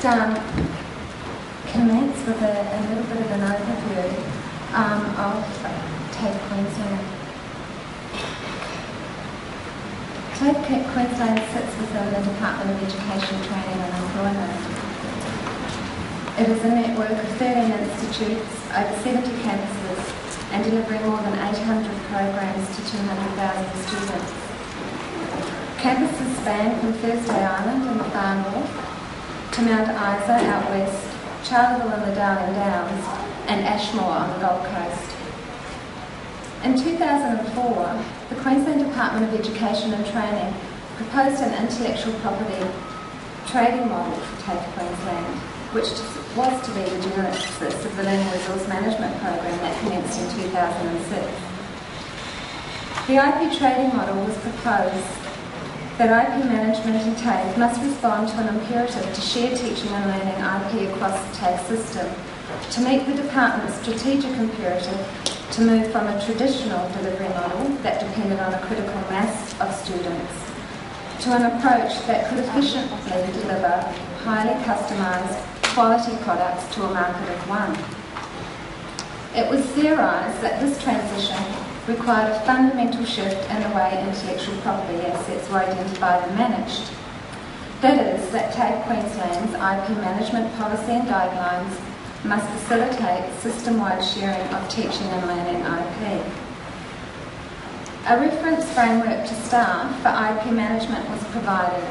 just commence with a little bit of an overview of TAFE Queensland. TAFE Queensland sits within the Department of Education, Training and Employment. It is a network of 13 institutes, over 70 campuses, and delivering more than 800 programs to 200,000 students. Campuses span from Thursday Island in the far north to Mount Isa out west, Charleville in the Darling Downs, and Ashmore on the Gold Coast. In 2004, the Queensland Department of Education and Training proposed an intellectual property trading model for TAFE Queensland, which was to be the genesis of the Learning Resource Management Program that commenced in 2006. The IP trading model was proposed that IP management in TAFE must respond to an imperative to share teaching and learning IP across the TAFE system to meet the department's strategic imperative to move from a traditional delivery model that depended on a critical mass of students to an approach that could efficiently deliver highly customised quality products to a market of one. It was theorised that this transition required a fundamental shift in the way intellectual property assets were identified and managed. That is, that TAFE Queensland's IP management policy and guidelines must facilitate system-wide sharing of teaching and learning IP. A reference framework to staff for IP management was provided,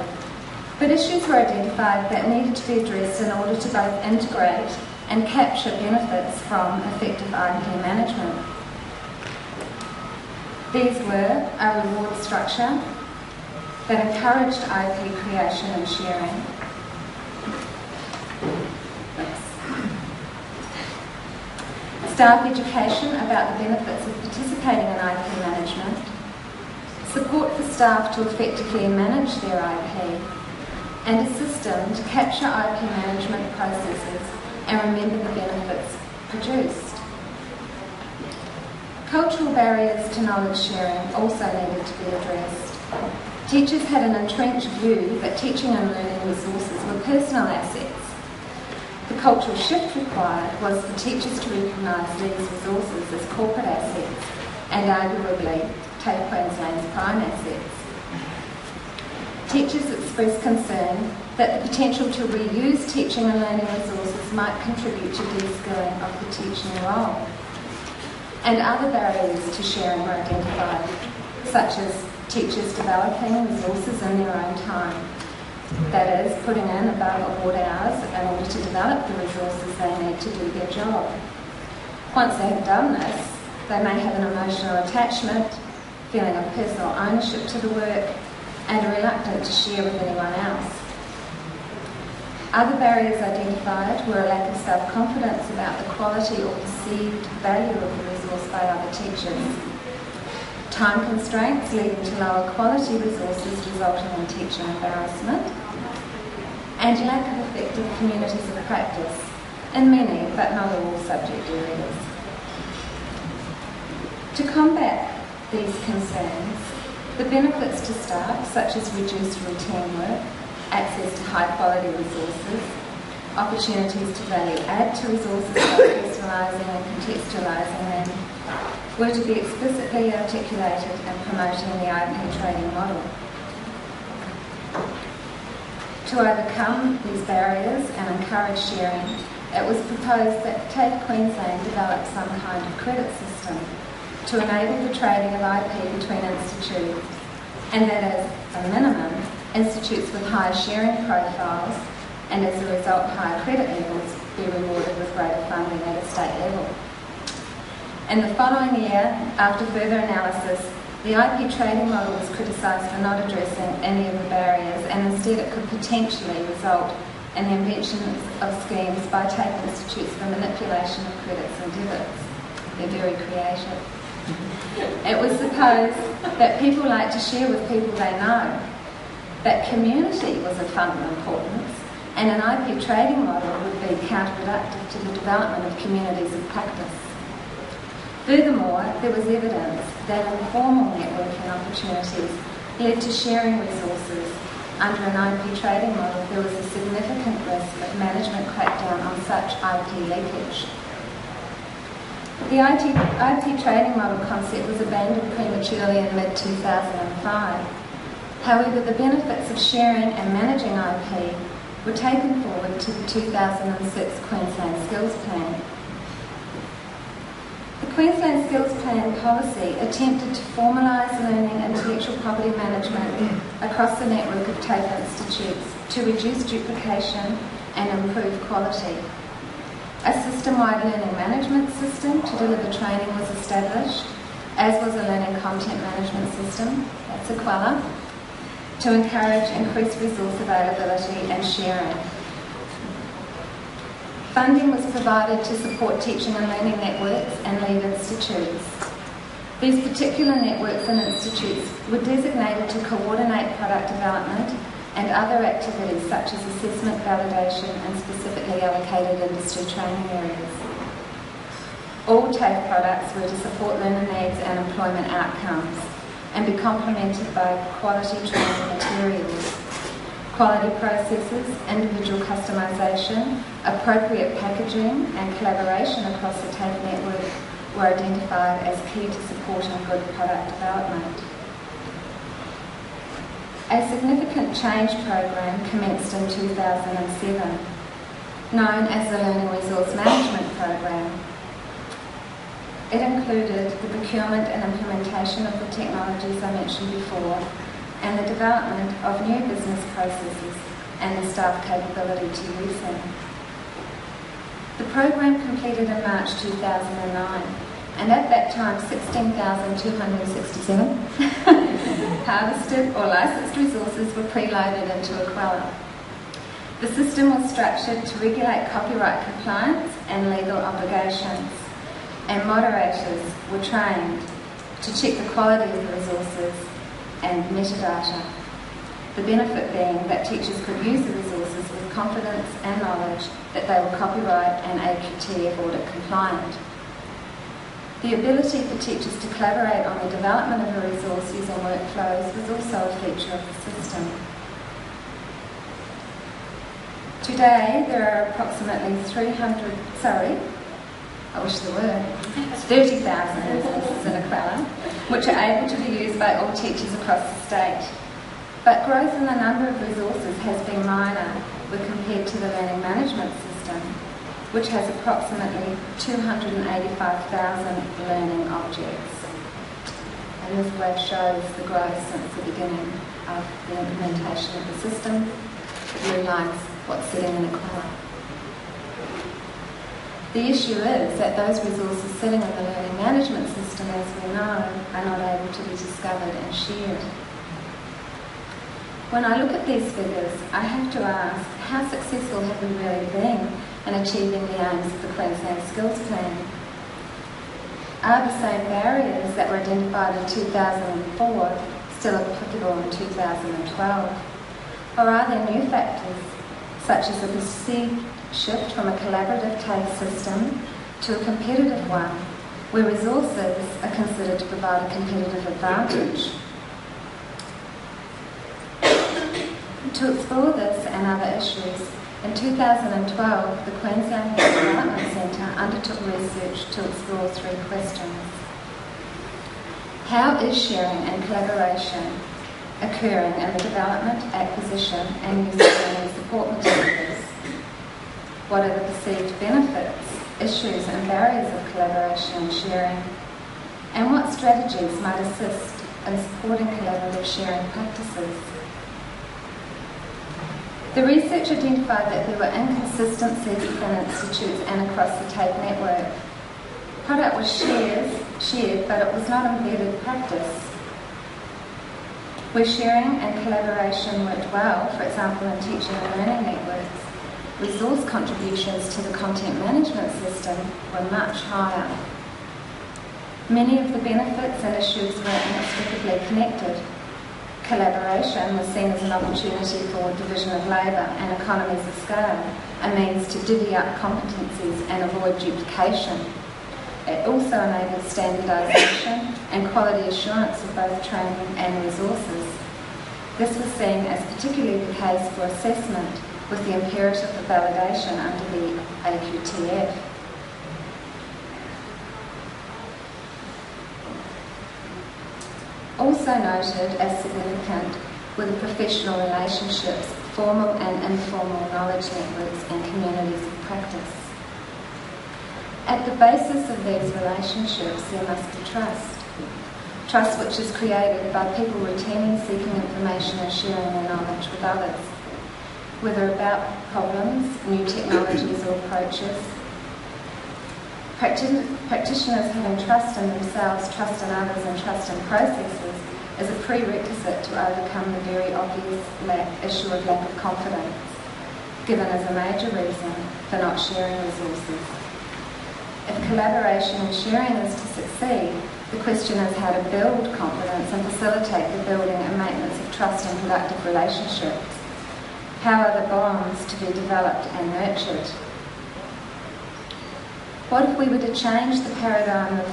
but issues were identified that needed to be addressed in order to both integrate and capture benefits from effective IP management. These were a reward structure that encouraged IP creation and sharing, staff education about the benefits of participating in IP management, support for staff to effectively manage their IP, and a system to capture IP management processes and remember the benefits produced. Cultural barriers to knowledge sharing also needed to be addressed. Teachers had an entrenched view that teaching and learning resources were personal assets. The cultural shift required was for teachers to recognise these resources as corporate assets and arguably TAFE Queensland's prime assets. Teachers expressed concern that the potential to reuse teaching and learning resources might contribute to de-skilling of the teaching role. And other barriers to sharing were identified, such as teachers developing resources in their own time. That is, putting in above award hours in order to develop the resources they need to do their job. Once they have done this, they may have an emotional attachment, feeling of personal ownership to the work, and are reluctant to share with anyone else. Other barriers identified were a lack of self-confidence about the quality or perceived value of the resource by other teachers, time constraints leading to lower quality resources resulting in teaching embarrassment, and lack of effective communities of practice in many but not all subject areas. To combat these concerns, the benefits to staff, such as reduced routine work, access to high-quality resources, opportunities to value add to resources by personalising and contextualising them, were to be explicitly articulated in promoting the IP trading model. To overcome these barriers and encourage sharing, it was proposed that TAFE Queensland develop some kind of credit system to enable the trading of IP between institutes, and that as a minimum, institutes with higher sharing profiles and as a result higher credit levels be rewarded with greater funding at a state level. In the following year, after further analysis, the IP trading model was criticised for not addressing any of the barriers, and instead it could potentially result in the invention of schemes by TAFE institutes for manipulation of credits and debits. They're very creative. It was supposed that people like to share with people they know, that community was of fundamental importance, and an IP trading model would be counterproductive to the development of communities of practice. Furthermore, there was evidence that informal networking opportunities led to sharing resources under an IP trading model, there was a significant risk of management crackdown on such IP leakage. The IP trading model concept was abandoned prematurely in mid-2005. However, the benefits of sharing and managing IP were taken forward to the 2006 Queensland Skills Plan. The Queensland Skills Plan policy attempted to formalise learning intellectual property management across the network of TAFE institutes to reduce duplication and improve quality. A system-wide learning management system to deliver training was established, as was a learning content management system, that's a QLD, to encourage increased resource availability and sharing. Funding was provided to support teaching and learning networks and lead institutes. These particular networks and institutes were designated to coordinate product development and other activities such as assessment, validation and specifically allocated industry training areas. All TAFE products were to support learner needs and employment outcomes and be complemented by quality training materials, quality processes, individual customisation, appropriate packaging and collaboration across the TAFE network were identified as key to supporting good product development. A significant change program commenced in 2007, known as the Learning Resource Management Program. It included the procurement and implementation of the technologies I mentioned before, and the development of new business processes and the staff capability to use them. The program completed in March 2009, and at that time 16,267 harvested or licensed resources were preloaded into a QLD. The system was structured to regulate copyright compliance and legal obligations, and moderators were trained to check the quality of the resources and metadata. The benefit being that teachers could use the resources with confidence and knowledge that they were copyright and AQTF audit compliant. The ability for teachers to collaborate on the development of a resource using workflows was also a feature of the system. Today, there are approximately 30,000 resources in a QLD, which are able to be used by all teachers across the state. But growth in the number of resources has been minor when compared to the learning management system, which has approximately 285,000 learning objects. And this graph shows the growth since the beginning of the implementation of the system. It realise what's sitting in a QLD. The issue is that those resources sitting in the learning management system, as we know, are not able to be discovered and shared. When I look at these figures, I have to ask, how successful have we really been in achieving the aims of the Queensland Skills Plan? Are the same barriers that were identified in 2004 still applicable in 2012? Or are there new factors, such as a perceived shift from a collaborative TAFE system to a competitive one, where resources are considered to provide a competitive advantage? To explore this and other issues, in 2012, the Queensland Development Centre undertook research to explore three questions. How is sharing and collaboration occurring in the development, acquisition and use of learning support materials? What are the perceived benefits, issues and barriers of collaboration and sharing? And what strategies might assist in supporting collaborative sharing practices? The research identified that there were inconsistencies within institutes and across the TAFE network. Product was shared, but it was not embedded practice. Where sharing and collaboration worked well, for example in teaching and learning networks, resource contributions to the content management system were much higher. Many of the benefits and issues were inextricably connected. Collaboration was seen as an opportunity for division of labour and economies of scale, a means to divvy up competencies and avoid duplication. It also enabled standardisation and quality assurance of both training and resources. This was seen as particularly the case for assessment with the imperative of validation under the AQTF. Also noted as significant were the professional relationships, formal and informal knowledge networks and communities of practice. At the basis of these relationships there must be trust. Trust which is created by people routinely seeking information and sharing their knowledge with others, whether about problems, new technologies or approaches. Practitioners having trust in themselves, trust in others and trust in processes is a prerequisite to overcome the very obvious issue of lack of confidence, given as a major reason for not sharing resources. If collaboration and sharing is to succeed, the question is how to build confidence and facilitate the building and maintenance of trust and productive relationships. How are the bonds to be developed and nurtured? What if we were to change the paradigm of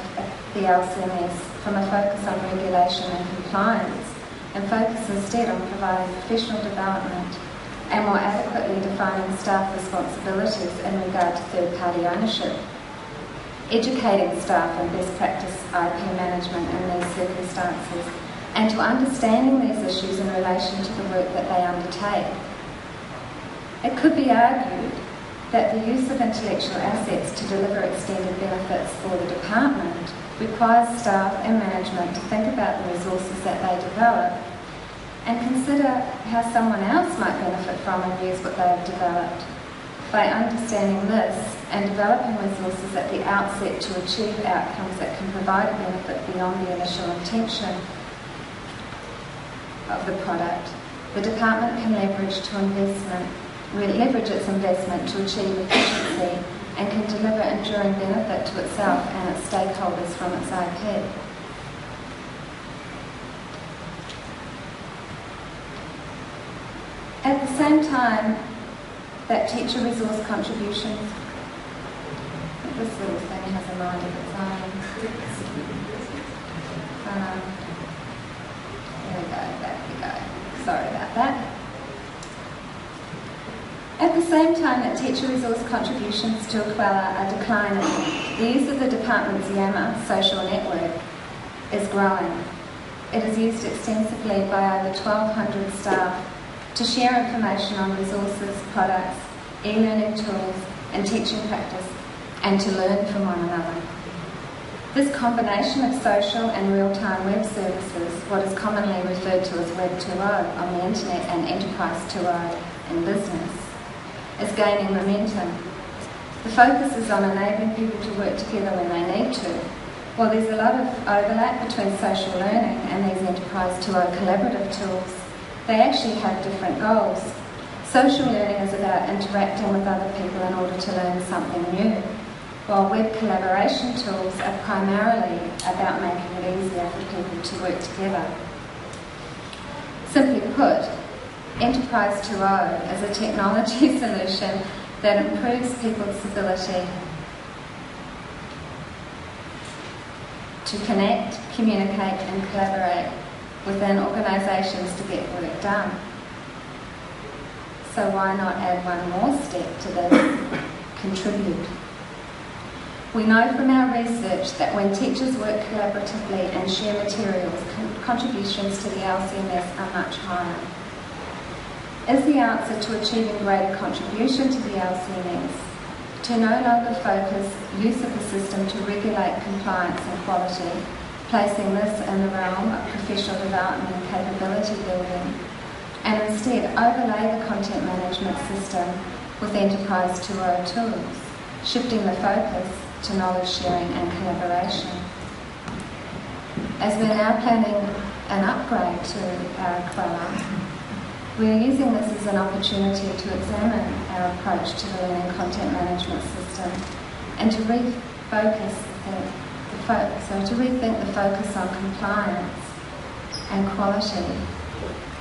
the LCMS from a focus on regulation and compliance and focus instead on providing professional development and more adequately defining staff responsibilities in regard to third-party ownership, educating staff in best practice IP management in these circumstances, and to understanding these issues in relation to the work that they undertake? It could be argued that the use of intellectual assets to deliver extended benefits for the department requires staff and management to think about the resources that they develop and consider how someone else might benefit from and use what they have developed. By understanding this and developing resources at the outset to achieve outcomes that can provide a benefit beyond the initial intention of the product, the department can leverage its investment to achieve efficiency and can deliver enduring benefit to itself and its stakeholders from its IP. At the same time that teacher resource contributions, this little thing has a mind of its own. There we go, back we go. Sorry about that. At the same time that teacher resource contributions to Aquella are declining, the use of the department's Yammer social network is growing. It is used extensively by over 1,200 staff to share information on resources, products, e-learning tools and teaching practice, and to learn from one another. This combination of social and real-time web services, what is commonly referred to as Web 2.0 on the internet and Enterprise 2.0 in business, is gaining momentum. The focus is on enabling people to work together when they need to. While there's a lot of overlap between social learning and these Enterprise 2.0 collaborative tools, they actually have different goals. Social learning is about interacting with other people in order to learn something new, while web collaboration tools are primarily about making it easier for people to work together. Simply put, Enterprise 2.0 is a technology solution that improves people's ability to connect, communicate and collaborate within organisations to get work done. So why not add one more step to this? Contribute. We know from our research that when teachers work collaboratively and share materials, contributions to the LCMS are much higher. Is the answer to achieving greater contribution to the LCMS to no longer focus use of the system to regulate compliance and quality, placing this in the realm of professional development and capability building, and instead overlay the content management system with Enterprise 2.0 tools, shifting the focus to knowledge sharing and collaboration? As we're now planning an upgrade to our Aquella, we are using this as an opportunity to examine our approach to the learning content management system and to rethink the focus on compliance and quality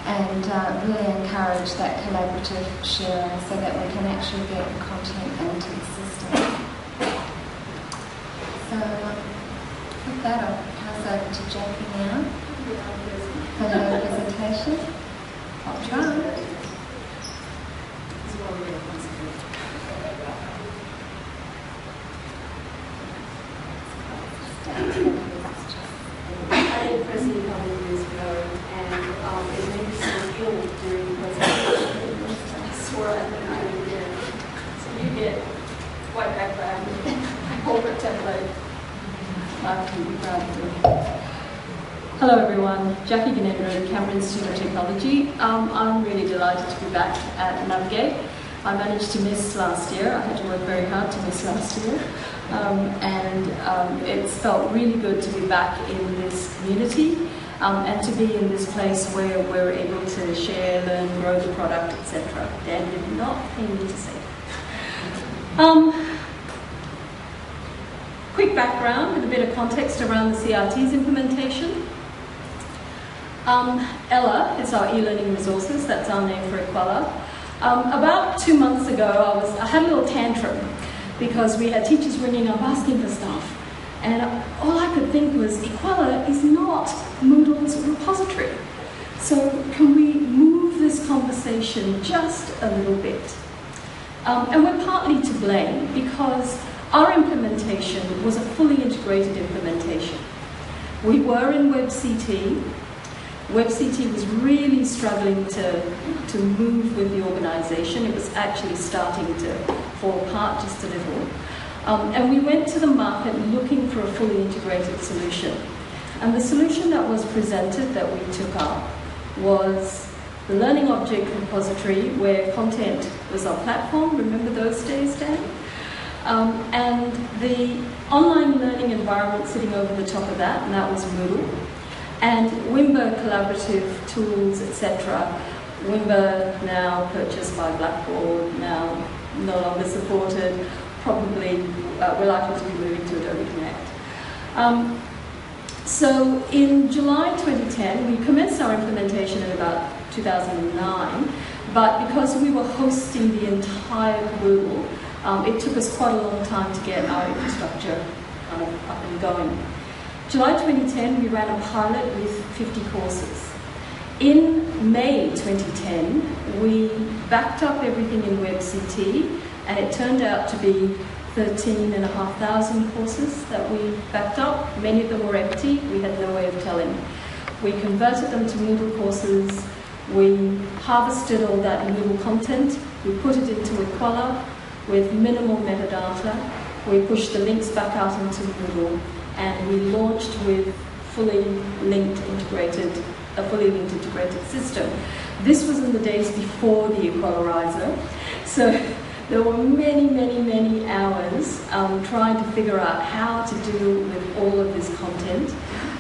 and really encourage that collaborative sharing so that we can actually get the content into the system. So with that, I'll pass over to Jackie now for her presentation. I'll try. I did President a couple of years ago, and it made me sound ill during the presentation. I swore I couldn't do it again. So you get white background, corporate template. Hello everyone, Jaci Ganendran, Canberra Institute of Technology. I'm really delighted to be back at Navigate. I managed to miss last year. I had to work very hard to miss last year. It's felt really good to be back in this community and to be in this place where we're able to share, learn, grow the product, etc. Dan did not pay me to say that. Quick background with a bit of context around the CIT's implementation. Ella is our e-learning resources, that's our name for Equella. About 2 months ago, I had a little tantrum because we had teachers ringing up asking for stuff. And all I could think was, Equella is not Moodle's repository. So can we move this conversation just a little bit? And we're partly to blame because our implementation was a fully integrated implementation. We were in WebCT. WebCT was really struggling to move with the organisation. It was actually starting to fall apart just a little. And we went to the market looking for a fully integrated solution. And the solution that was presented that we took up was the Learning Object Repository, where content was our platform. Remember those days, Dan? And the online learning environment sitting over the top of that, and that was Moodle. And Wimber collaborative tools, etc. Wimber now purchased by Blackboard, now no longer supported, probably we're likely to be moving to Adobe Connect. So in July 2010, we commenced our implementation in about 2009, but because we were hosting the entire Moodle, it took us quite a long time to get our infrastructure kind of up and going. July 2010, we ran a pilot with 50 courses. In May 2010, we backed up everything in WebCT, and it turned out to be 13,500 courses that we backed up. Many of them were empty. We had no way of telling. We converted them to Moodle courses. We harvested all that Moodle content. We put it into Equella with minimal metadata. We pushed the links back out into Moodle, and we launched with a fully linked integrated system. This was in the days before the Equellarizer, so there were many hours trying to figure out how to deal with all of this content.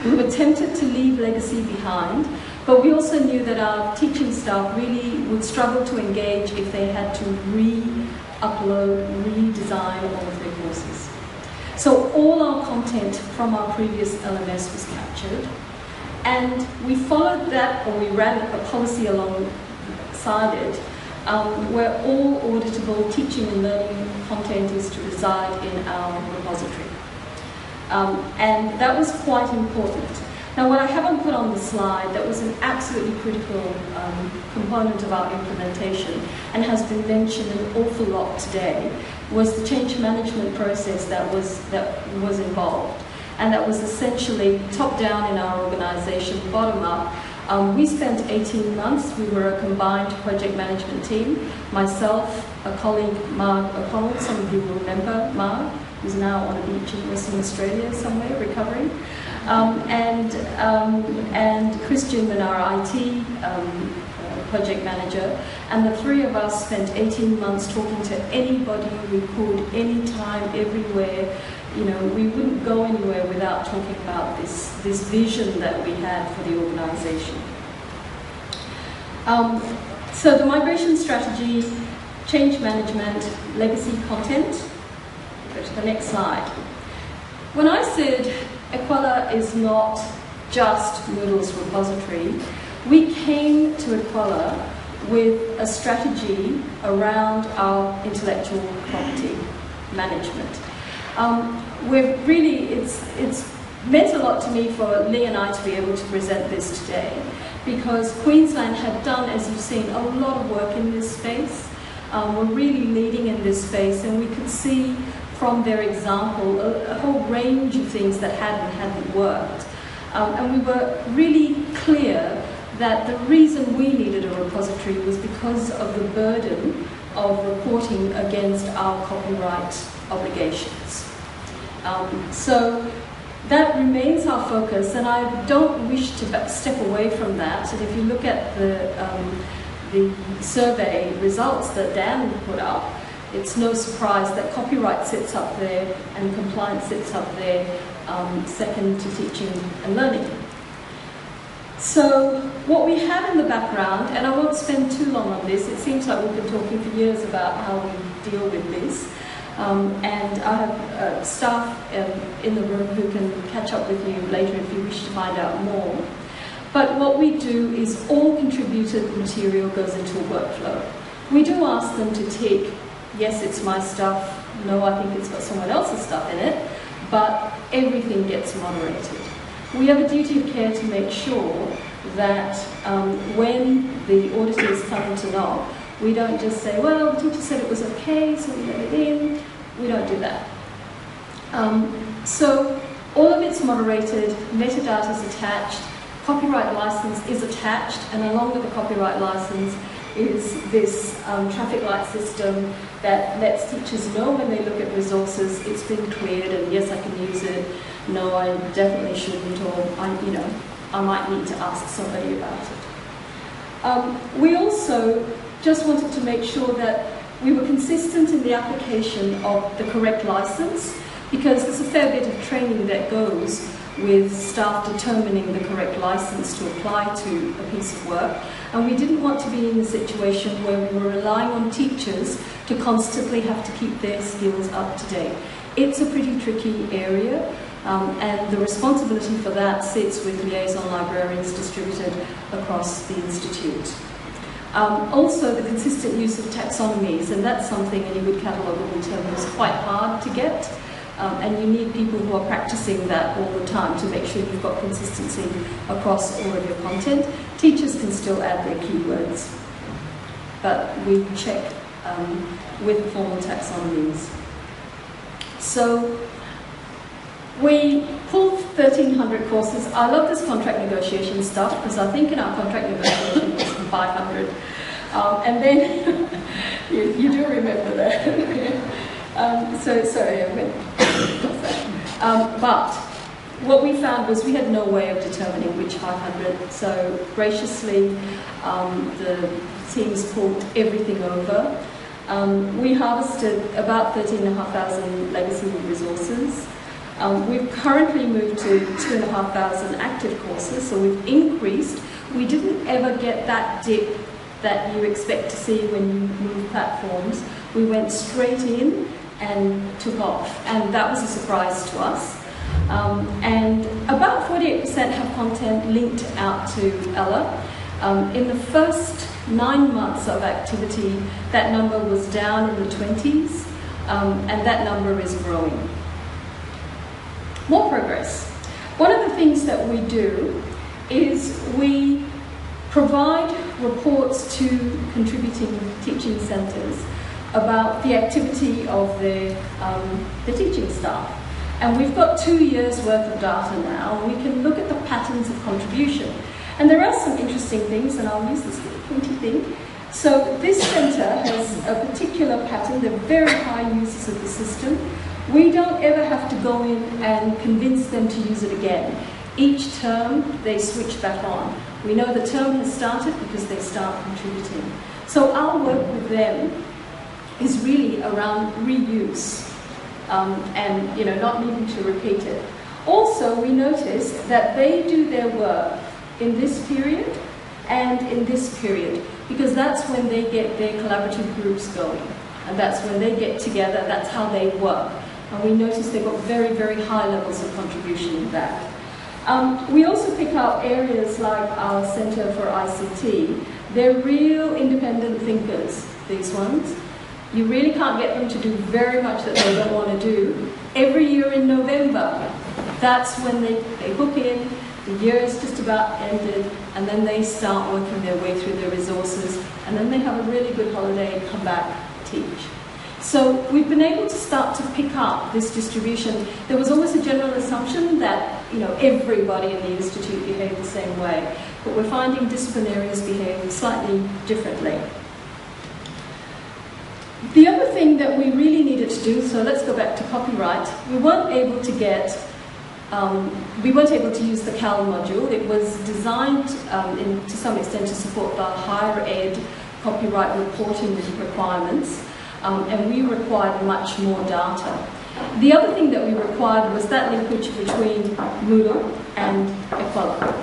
We were tempted to leave legacy behind, but we also knew that our teaching staff really would struggle to engage if they had to re-upload, redesign all of their courses. So all our content from our previous LMS was captured, and we followed that, or we ran a policy alongside it, where all auditable teaching and learning content is to reside in our repository. And that was quite important. Now, what I haven't put on the slide that was an absolutely critical component of our implementation and has been mentioned an awful lot today was the change management process that was involved. And that was essentially top-down in our organisation, bottom-up. We spent 18 months. We were a combined project management team. Myself, a colleague, Marg O'Connell, some of you will remember Marg, who's now on a beach in Western Australia somewhere, recovering. And Christian, our IT project manager, and the three of us spent 18 months talking to anybody we could, anytime, everywhere. You know, we wouldn't go anywhere without talking about this vision that we had for the organisation. So the migration strategy, change management, legacy content. Go to the next slide. When I said Equella is not just Moodle's repository, we came to Equella with a strategy around our intellectual property management. It's meant a lot to me for Lee and I to be able to present this today, because Queensland had done, as you've seen, a lot of work in this space. We're really leading in this space, and we could see from their example a whole range of things that had and hadn't worked. And we were really clear that the reason we needed a repository was because of the burden of reporting against our copyright obligations. So that remains our focus, and I don't wish to step away from that. And if you look at the survey results that Dan put up, it's no surprise that copyright sits up there and compliance sits up there, second to teaching and learning. So what we have in the background, and I won't spend too long on this, it seems like we've been talking for years about how we deal with this, and I have staff in the room who can catch up with you later if you wish to find out more. But what we do is all contributed material goes into a workflow. We do ask them to tick, yes, it's my stuff, no, I think it's got someone else's stuff in it, but everything gets moderated. We have a duty of care to make sure that when the auditors come to knock, we don't just say, well, the teacher said it was okay, so we let it in. We don't do that. So all of it's moderated, metadata is attached, copyright license is attached, and along with the copyright license is this traffic light system that lets teachers know when they look at resources, it's been cleared, and yes, I can use it. No, I definitely shouldn't, or I might need to ask somebody about it. We also just wanted to make sure that we were consistent in the application of the correct license, because there's a fair bit of training that goes with staff determining the correct license to apply to a piece of work, and we didn't want to be in a situation where we were relying on teachers to constantly have to keep their skills up to date. It's a pretty tricky area, and the responsibility for that sits with liaison librarians distributed across the Institute. Also, the consistent use of taxonomies, and that's something any good cataloguable term is quite hard to get. And you need people who are practicing that all the time to make sure you've got consistency across all of your content. Teachers can still add their keywords, but we check with formal taxonomies. So we pulled 1,300 courses. I love this contract negotiation stuff because I think in our contract negotiation it was 500. And then, you do remember that. So sorry, I went off that. But what we found was we had no way of determining which 500. So graciously, the teams pulled everything over. We harvested about 13,500 legacy resources. We've currently moved to 2,500 active courses, so we've increased. We didn't ever get that dip that you expect to see when you move platforms. We went straight in and took off, and that was a surprise to us. And about 48% have content linked out to Ella. In the first 9 months of activity, that number was down in the 20s, and that number is growing. More progress. One of the things that we do is we provide reports to contributing teaching centres about the activity of the teaching staff. And we've got 2 years worth of data now, and we can look at the patterns of contribution. And there are some interesting things, and I'll use this little pointy thing. So this centre has a particular pattern. They're very high users of the system. We don't ever have to go in and convince them to use it again. Each term, they switch back on. We know the term has started because they start contributing. So our work with them is really around reuse and not needing to repeat it. Also, we notice that they do their work in this period and in this period, because that's when they get their collaborative groups going, and that's when they get together, that's how they work. And we notice they've got very, very high levels of contribution in that. We also pick up areas like our Centre for ICT. They're real independent thinkers, these ones. You really can't get them to do very much that they don't want to do. Every year in November, that's when they hook in, the year is just about ended, and then they start working their way through their resources, and then they have a really good holiday and come back, teach. So we've been able to start to pick up this distribution. There was always a general assumption that everybody in the Institute behaved the same way, but we're finding disciplinarians behave slightly differently. The other thing that we really needed to do, so let's go back to copyright, we weren't able to use the CAL module. It was designed to some extent to support the higher ed copyright reporting requirements, and we required much more data. The other thing that we required was that linkage between Moodle and Equala.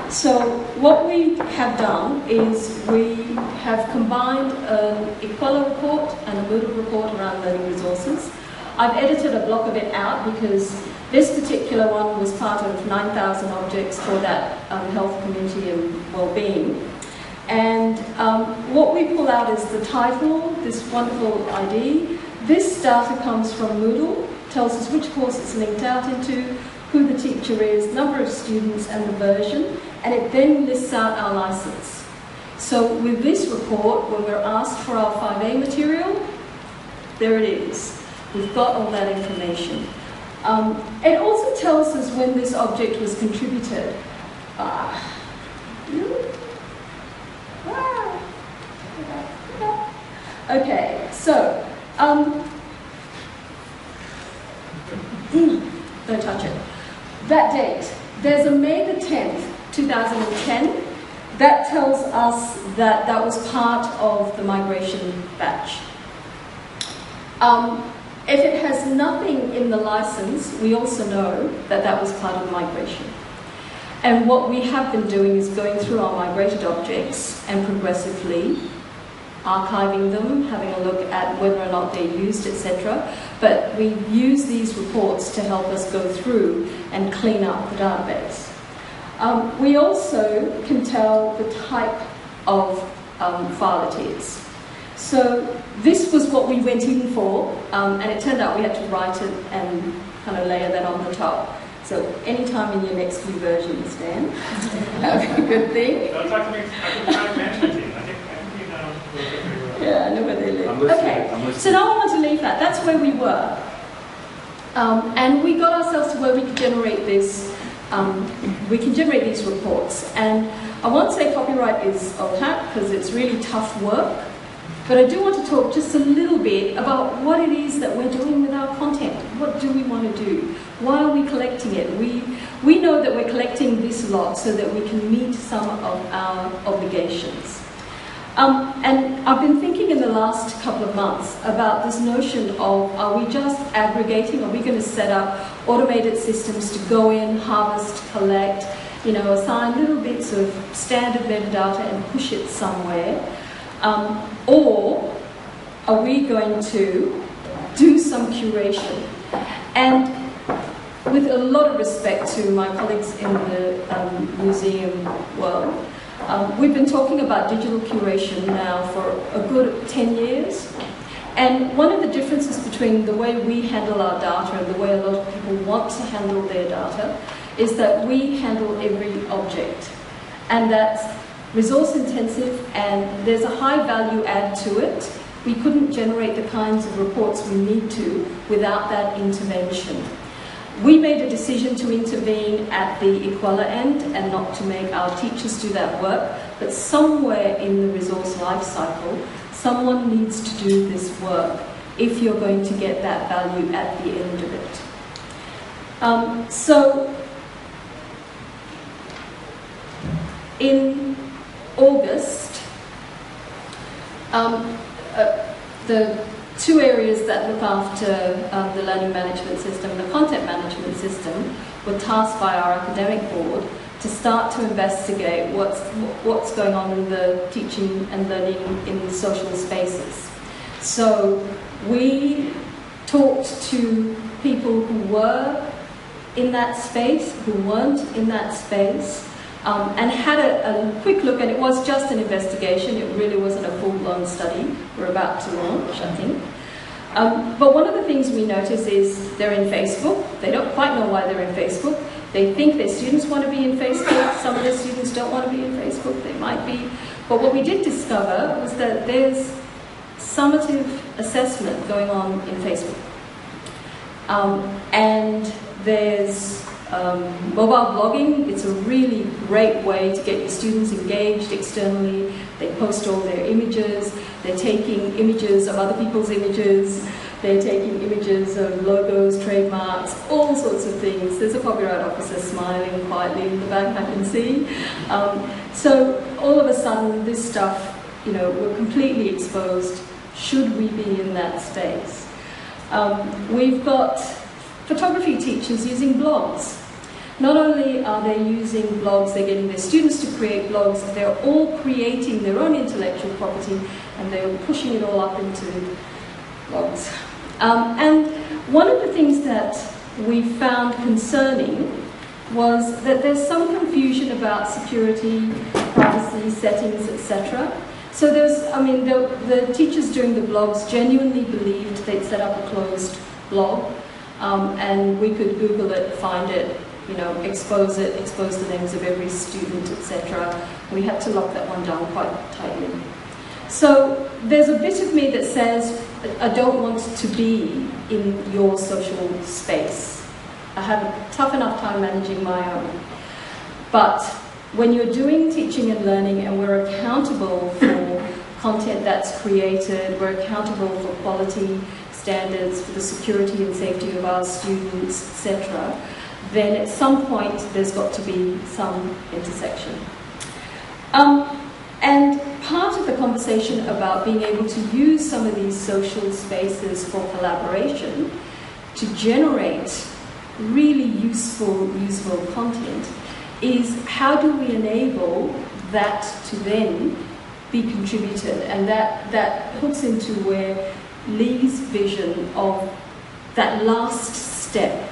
So what we have done is we have combined an Equala report and a Moodle report around learning resources. I've edited a block of it out because this particular one was part of 9,000 objects for that health, community and well-being. And what we pull out is the title, this wonderful ID. This data comes from Moodle, tells us which course it's linked out into, who the teacher is, number of students and the version, and it then lists out our license. So with this report, when we're asked for our 5A material, there it is. We've got all that information. It also tells us when this object was contributed. Okay, so, don't touch it. That date, there's a May the 10th, 2010. That tells us that that was part of the migration batch. If it has nothing in the license, we also know that that was part of the migration. And what we have been doing is going through our migrated objects and progressively archiving them, having a look at whether or not they're used, etc. But we use these reports to help us go through and clean up the database. We also can tell the type of file it is. So this was what we went in for, and it turned out we had to write it and kind of layer that on the top. So anytime in your next few versions, Dan, that would be a good thing. Don't talk to me. I can management team. I think yeah, I know where they live. Okay, so now I want to leave that. That's where we were. And we got ourselves to where we could generate this. We can generate these reports. And I won't say copyright is old hat because it's really tough work. But I do want to talk just a little bit about what it is that we're doing with our content. What do we want to do? Why are we collecting it? We know that we're collecting this lot so that we can meet some of our obligations. And I've been thinking in the last couple of months about this notion of, are we just aggregating? Are we going to set up automated systems to go in, harvest, collect, assign little bits of standard metadata and push it somewhere? Or are we going to do some curation? And with a lot of respect to my colleagues in the museum world, we've been talking about digital curation now for a good 10 years. And one of the differences between the way we handle our data and the way a lot of people want to handle their data is that we handle every object. And that's resource intensive, and there's a high value add to it. We couldn't generate the kinds of reports we need to without that intervention. We made a decision to intervene at the Equala end and not to make our teachers do that work, but somewhere in the resource life cycle, someone needs to do this work if you're going to get that value at the end of it. So in August, the two areas that look after the learning management system, the content management system, were tasked by our academic board to start to investigate what's going on in the teaching and learning in social spaces. So we talked to people who were in that space, who weren't in that space, and had a quick look, and it was just an investigation, it really wasn't a full-blown study. We're about to launch, I think. But one of the things we notice is they're in Facebook. They don't quite know why they're in Facebook. They think their students want to be in Facebook. Some of their students don't want to be in Facebook. They might be. But what we did discover was that there's summative assessment going on in Facebook. And there's mobile blogging. It's a really great way to get your students engaged externally. They post all their images. They're taking images of other people's images. They're taking images of logos, trademarks, all sorts of things. There's a copyright officer smiling quietly in the back, I can see. So all of a sudden, this stuff, we're completely exposed. Should we be in that space? We've got photography teachers using blogs. Not only are they using blogs, they're getting their students to create blogs, they're all creating their own intellectual property and they're pushing it all up into blogs. And one of the things that we found concerning was that there's some confusion about security, privacy, settings, etc. So the teachers doing the blogs genuinely believed they'd set up a closed blog, and we could Google it, find it, expose the names of every student, etc. We had to lock that one down quite tightly. So there's a bit of me that says, I don't want to be in your social space. I have a tough enough time managing my own. But when you're doing teaching and learning and we're accountable for content that's created, we're accountable for quality standards, for the security and safety of our students, etc., then at some point there's got to be some intersection. And part of the conversation about being able to use some of these social spaces for collaboration to generate really useful content is how do we enable that to then be contributed? And that hooks into where Lee's vision of that last step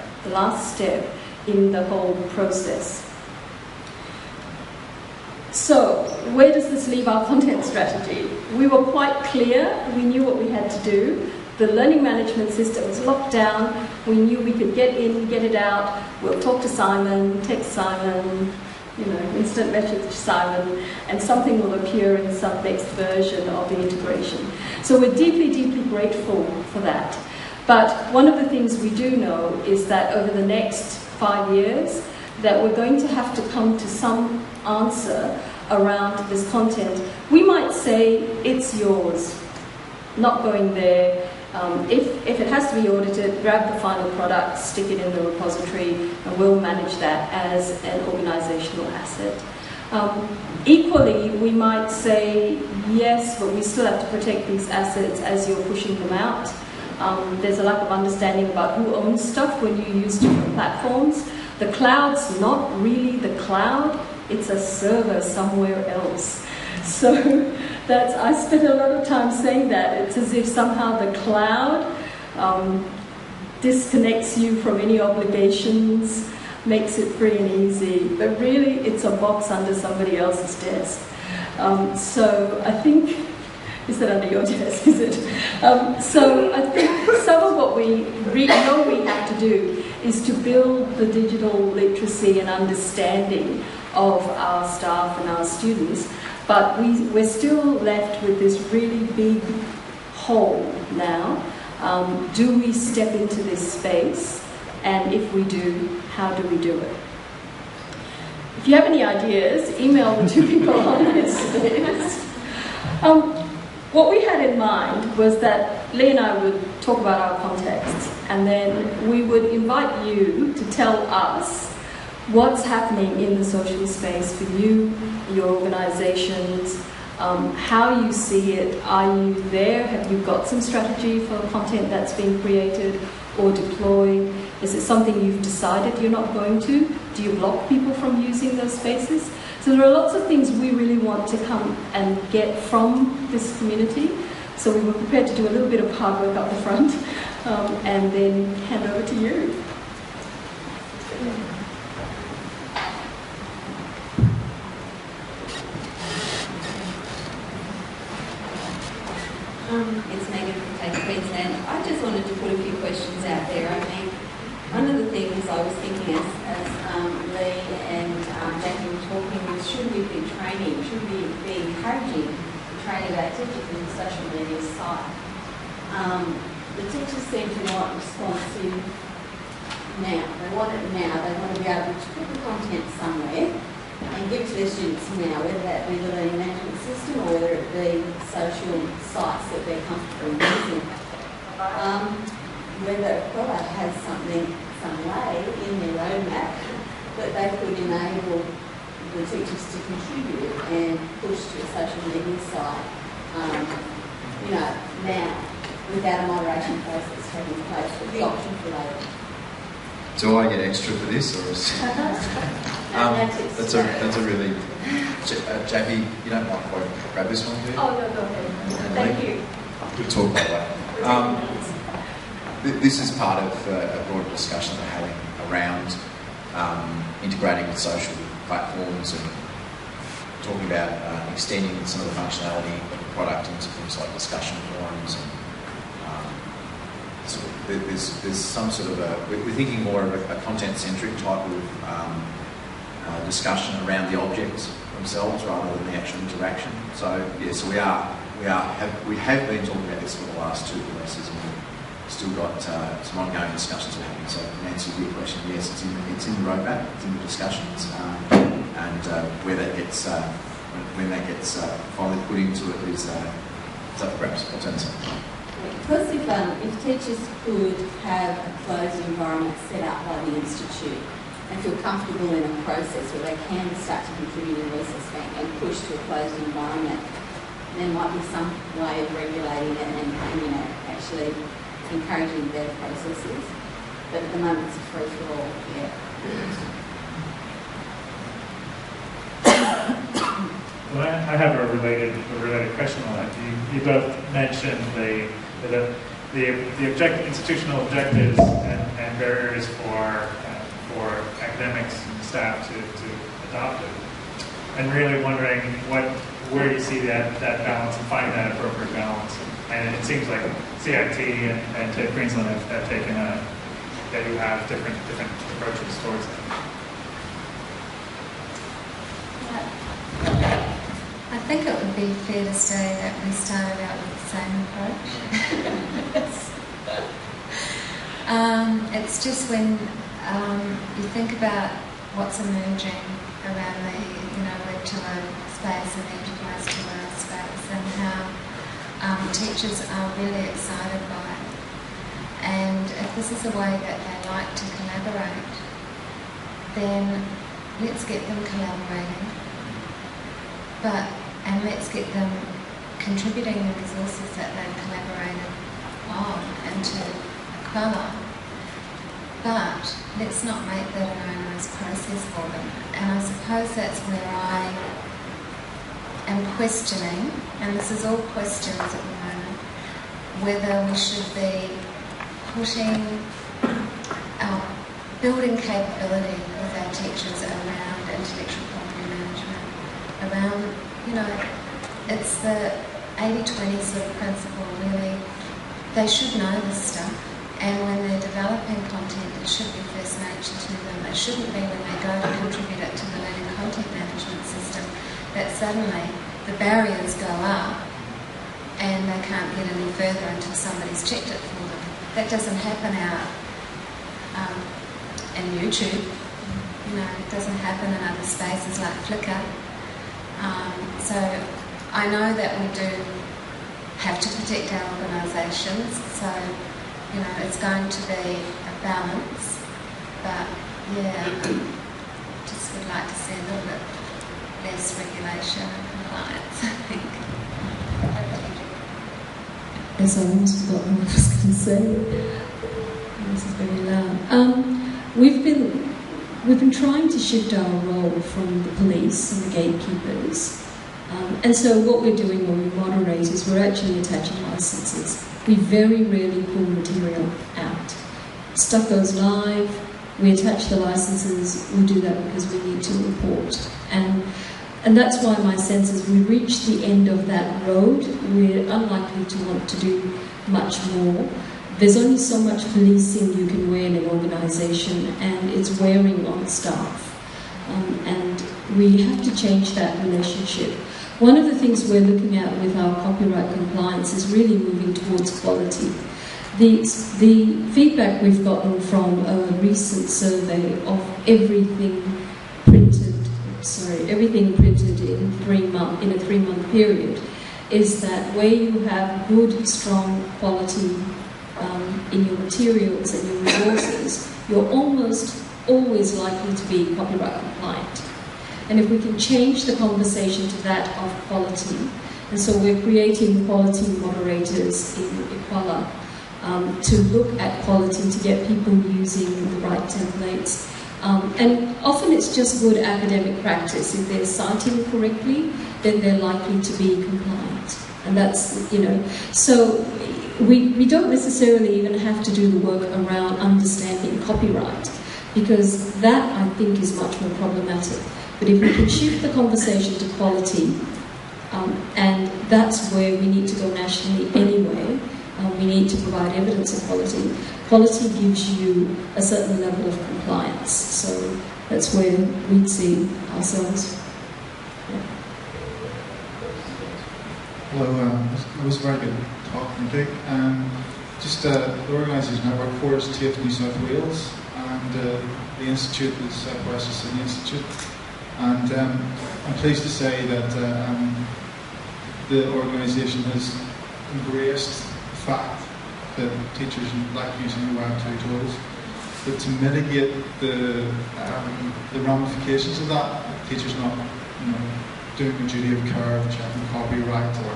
in the whole process. So, where does this leave our content strategy? We were quite clear, we knew what we had to do. The learning management system was locked down, we knew we could get in, get it out, we'll talk to Simon, text Simon, instant message Simon, and something will appear in some next version of the integration. So we're deeply, deeply grateful for that. But one of the things we do know is that over the next 5 years, that we're going to have to come to some answer around this content. We might say, it's yours, not going there. If it has to be audited, grab the final product, stick it in the repository, and we'll manage that as an organizational asset. Equally, we might say, yes, but we still have to protect these assets as you're pushing them out. There's a lack of understanding about who owns stuff when you use different platforms. The cloud's not really the cloud, it's a server somewhere else. So I spend a lot of time saying that. It's as if somehow the cloud disconnects you from any obligations, makes it free and easy, but really it's a box under somebody else's desk. So I think, is that under your desk, is it? So I think some of what we know we have to do is to build the digital literacy and understanding of our staff and our students, but we're still left with this really big hole now. Do we step into this space? And if we do, how do we do it? If you have any ideas, email the two people on this list. What we had in mind was that Lee and I would talk about our context, and then we would invite you to tell us what's happening in the social space for you, your organizations, how you see it. Are you there? Have you got some strategy for content that's being created or deployed? Is it something you've decided you're not going to? Do you block people from using those spaces? So there are lots of things we really want to come and get from this community. So we were prepared to do a little bit of hard work up the front and then hand over to you. It's Megan from CIT Queensland. I just wanted to put a few questions out there. I mean, One of the things I was thinking as Lee and Jaci were talking was, should we be training, should we be encouraging the training of our teachers in the social media site? The teachers seem to want responsive now. They want it now. They want to be able to put the content somewhere and give it to their students now, whether that be the learning management system or whether it be social sites that they're comfortable using. Whether Quella has something, some way in their roadmap that they could enable the teachers to contribute and push to a social media site, now, without a moderation process taking place, with the option for later. Do I get extra for this, or is that's a really Jackie? You don't mind if I grab this one, do you? Oh no, go ahead. Thank you. Good talk, by the way. This is part of a broader discussion we're having around integrating with social platforms and talking about extending some of the functionality of the product into things like discussion forums and there's some sort of we're thinking more of a content-centric type of discussion around the objects themselves rather than the actual interaction. So so we have been talking about this for the last 2 releases, and we've still got some ongoing discussions we're having. So in answer to your question, yes, it's in the roadmap, it's in the discussions, and where that gets when that gets finally put into it is up for grabs. I'll turn this on. Because if teachers could have a closed environment set up by the Institute and feel comfortable in a process where they can start to contribute in resource bank and push to a closed environment, there might be some way of regulating it and actually encouraging better processes. But at the moment it's a free-for-all, yeah. Well, I have a related question on that. You both mentioned the institutional objectives and barriers for academics and staff to adopt it, and really wondering where you see that balance and finding that appropriate balance. And it seems like CIT and TAFE Queensland have taken that you have different approaches towards it. I think it would be fair to say that we started out with the same approach. It's just when you think about what's emerging around the web to learn space and the enterprise to learn space, and how teachers are really excited by it. And if this is a way that they like to collaborate, then let's get them collaborating. And let's get them contributing the resources that they've collaborated on into Quella. But let's not make that an onerous process for them. And I suppose that's where I am questioning, and this is all questions at the moment, whether we should be building capability with our teachers around intellectual property management, around, it's the 80-20 sort of principle, really. They should know this stuff, and when they're developing content, it should be first nature to them. It shouldn't be when they go to contribute it to the learning content management system that suddenly the barriers go up and they can't get any further until somebody's checked it for them. That doesn't happen out in YouTube. It doesn't happen in other spaces like Flickr. So I know that we do have to protect our organisations, so it's going to be a balance, but just would like to see a little bit less regulation and compliance, I think. Yes, I almost forgot what I was going to say. This is very loud. We've been trying to shift our role from the police and the gatekeepers. And so what we're doing when we moderate is we're actually attaching licenses. We very rarely pull material out. Stuff goes live, we attach the licenses, we do that because we need to report. And that's why my sense is we reach the end of that road. We're unlikely to want to do much more. there's only so much policing you can wear in an organisation, and it's wearing on staff. And we have to change that relationship. One of the things we're looking at with our copyright compliance is really moving towards quality. The feedback we've gotten from a recent survey of everything printed in a 3-month period is that where you have good, strong quality in your materials and your resources, you're almost always likely to be copyright compliant. And if we can change the conversation to that of quality, and so we're creating quality moderators in Equala to look at quality, to get people using the right templates. And often it's just good academic practice. If they're citing correctly, then they're likely to be compliant. And that's, so we don't necessarily even have to do the work around understanding copyright, because that, I think, is much more problematic. But if we can shift the conversation to quality, and that's where we need to go nationally anyway, we need to provide evidence of quality. Quality gives you a certain level of compliance. So that's where we'd see ourselves. Hello, it was a very good talk, thank you. The organisation I work for is TAFE New South Wales, and the institute is Western Sydney Institute. And I'm pleased to say that the organisation has embraced the fact that teachers like using the Web 2 tools, but to mitigate the ramifications of that, teachers not doing the duty of care of checking copyright or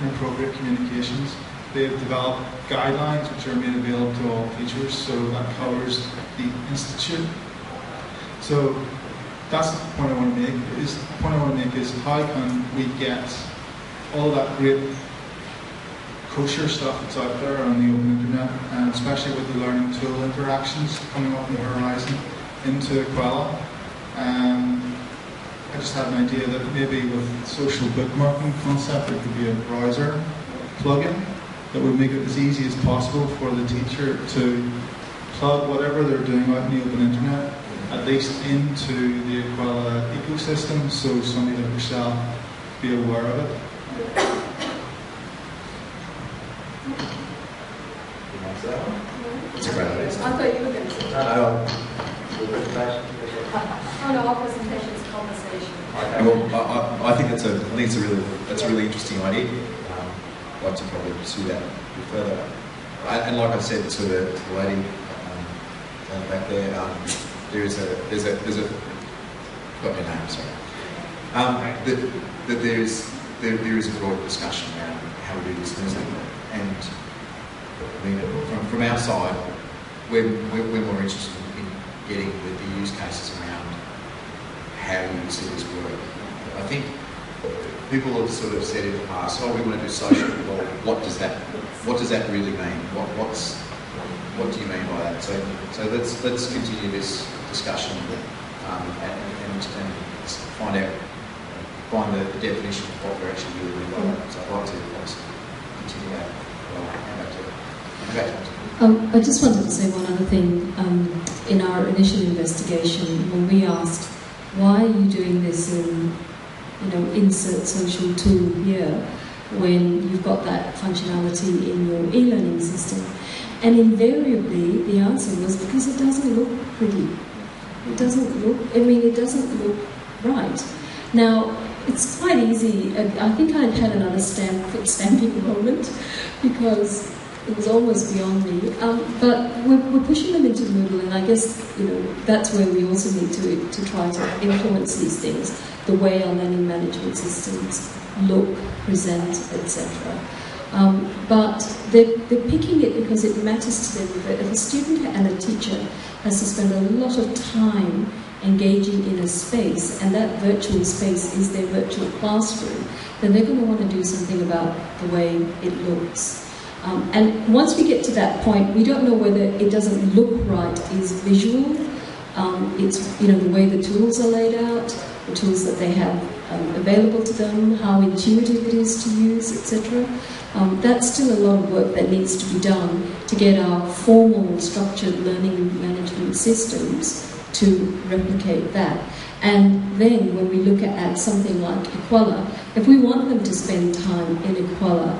inappropriate communications. They have developed guidelines which are made available to all teachers, so that covers the institute. So that's the point I want to make. The point I want to make is how can we get all that great kosher stuff that's out there on the open internet, and especially with the learning tool interactions coming up on the horizon, into Equala. I just had an idea that maybe with social bookmarking concept there could be a browser plugin that would make it as easy as possible for the teacher to plug whatever they're doing out in the open internet at least into the Equala ecosystem, so somebody like yourself be aware of it. It's a great idea. I thought you were going to say that. Oh no, our presentation is conversation. Okay. Well, I think it's a really interesting idea. I'd like to probably pursue that a bit further. And like I said to the lady down back there, there's a got my name, sorry. There is a broad discussion around how we do this Thursday, and I mean, from our side, we're more interested in getting the use cases around how you see this work. I think people have sort of said in the past, "Oh, we want to do social." Well, what does that really mean? What do you mean by that? So let's continue this discussion and find the definition of what we're actually doing. So I'd like to continue that. I just wanted to say one other thing. In our initial investigation, when we asked, why are you doing this in, insert social tool here, when you've got that functionality in your e-learning system? And invariably, the answer was because it doesn't look pretty. It doesn't look right. Now, it's quite easy. I think I'd had another foot stamping moment because it was almost beyond me. But we're pushing them into Moodle, and I guess that's where we also need to try to influence these things, the way our learning management systems look, present, etc. But they're picking it because it matters to them. If a student and a teacher has to spend a lot of time engaging in a space, and that virtual space is their virtual classroom, then they're going to want to do something about the way it looks. And once we get to that point, we don't know whether it doesn't look right is visual. It's the way the tools are laid out, the tools that they have available to them, how intuitive it is to use, etc. That's still a lot of work that needs to be done to get our formal structured learning management systems to replicate that. And then when we look at something like Equala, if we want them to spend time in Equala,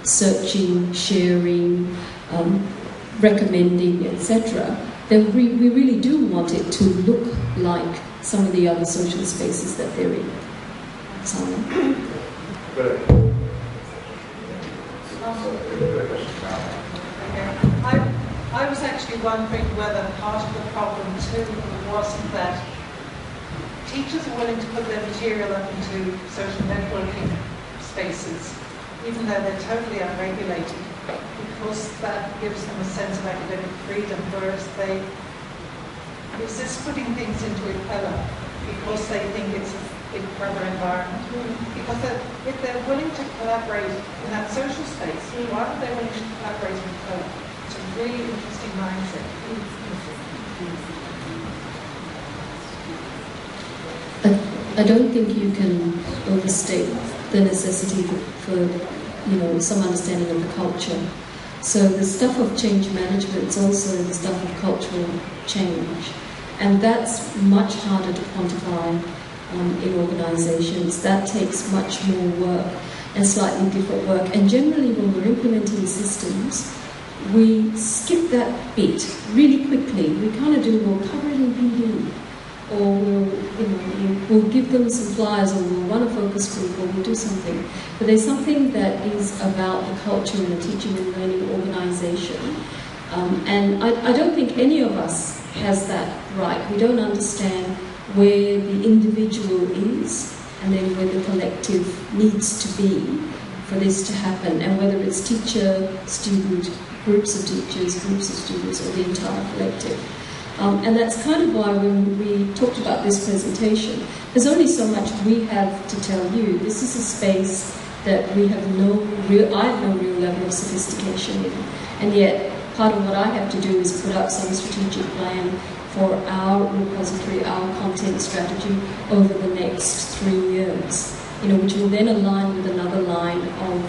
searching, sharing, recommending, etc., then we really do want it to look like some of the other social spaces that they're in. Simon? I was actually wondering whether part of the problem too wasn't that teachers are willing to put their material up into social networking spaces, even though they're totally unregulated, because that gives them a sense of academic freedom, whereas they resist putting things into Equala because they think it's a big brother environment. Because if they're willing to collaborate in that social space, why aren't they willing to collaborate in Equala? It's a really interesting mindset. I don't think you can overstate the necessity for some understanding of the culture. So the stuff of change management is also the stuff of cultural change, and that's much harder to quantify in organisations. That takes much more work and slightly different work. And generally, when we're implementing systems, we skip that bit really quickly. We kind of do, we'll cover it in PD, or we'll give them some flyers, or we'll run a focus group, or we'll do something. But there's something that is about the culture in a teaching and learning organisation. And I don't think any of us has that right. We don't understand where the individual is and then where the collective needs to be for this to happen, and whether it's teacher, student, groups of teachers, groups of students, or the entire collective. And that's kind of why when we talked about this presentation, there's only so much we have to tell you. This is a space that I have no real level of sophistication in, and yet part of what I have to do is put up some strategic plan for our repository, our content strategy over the next 3 years, which will then align with another line of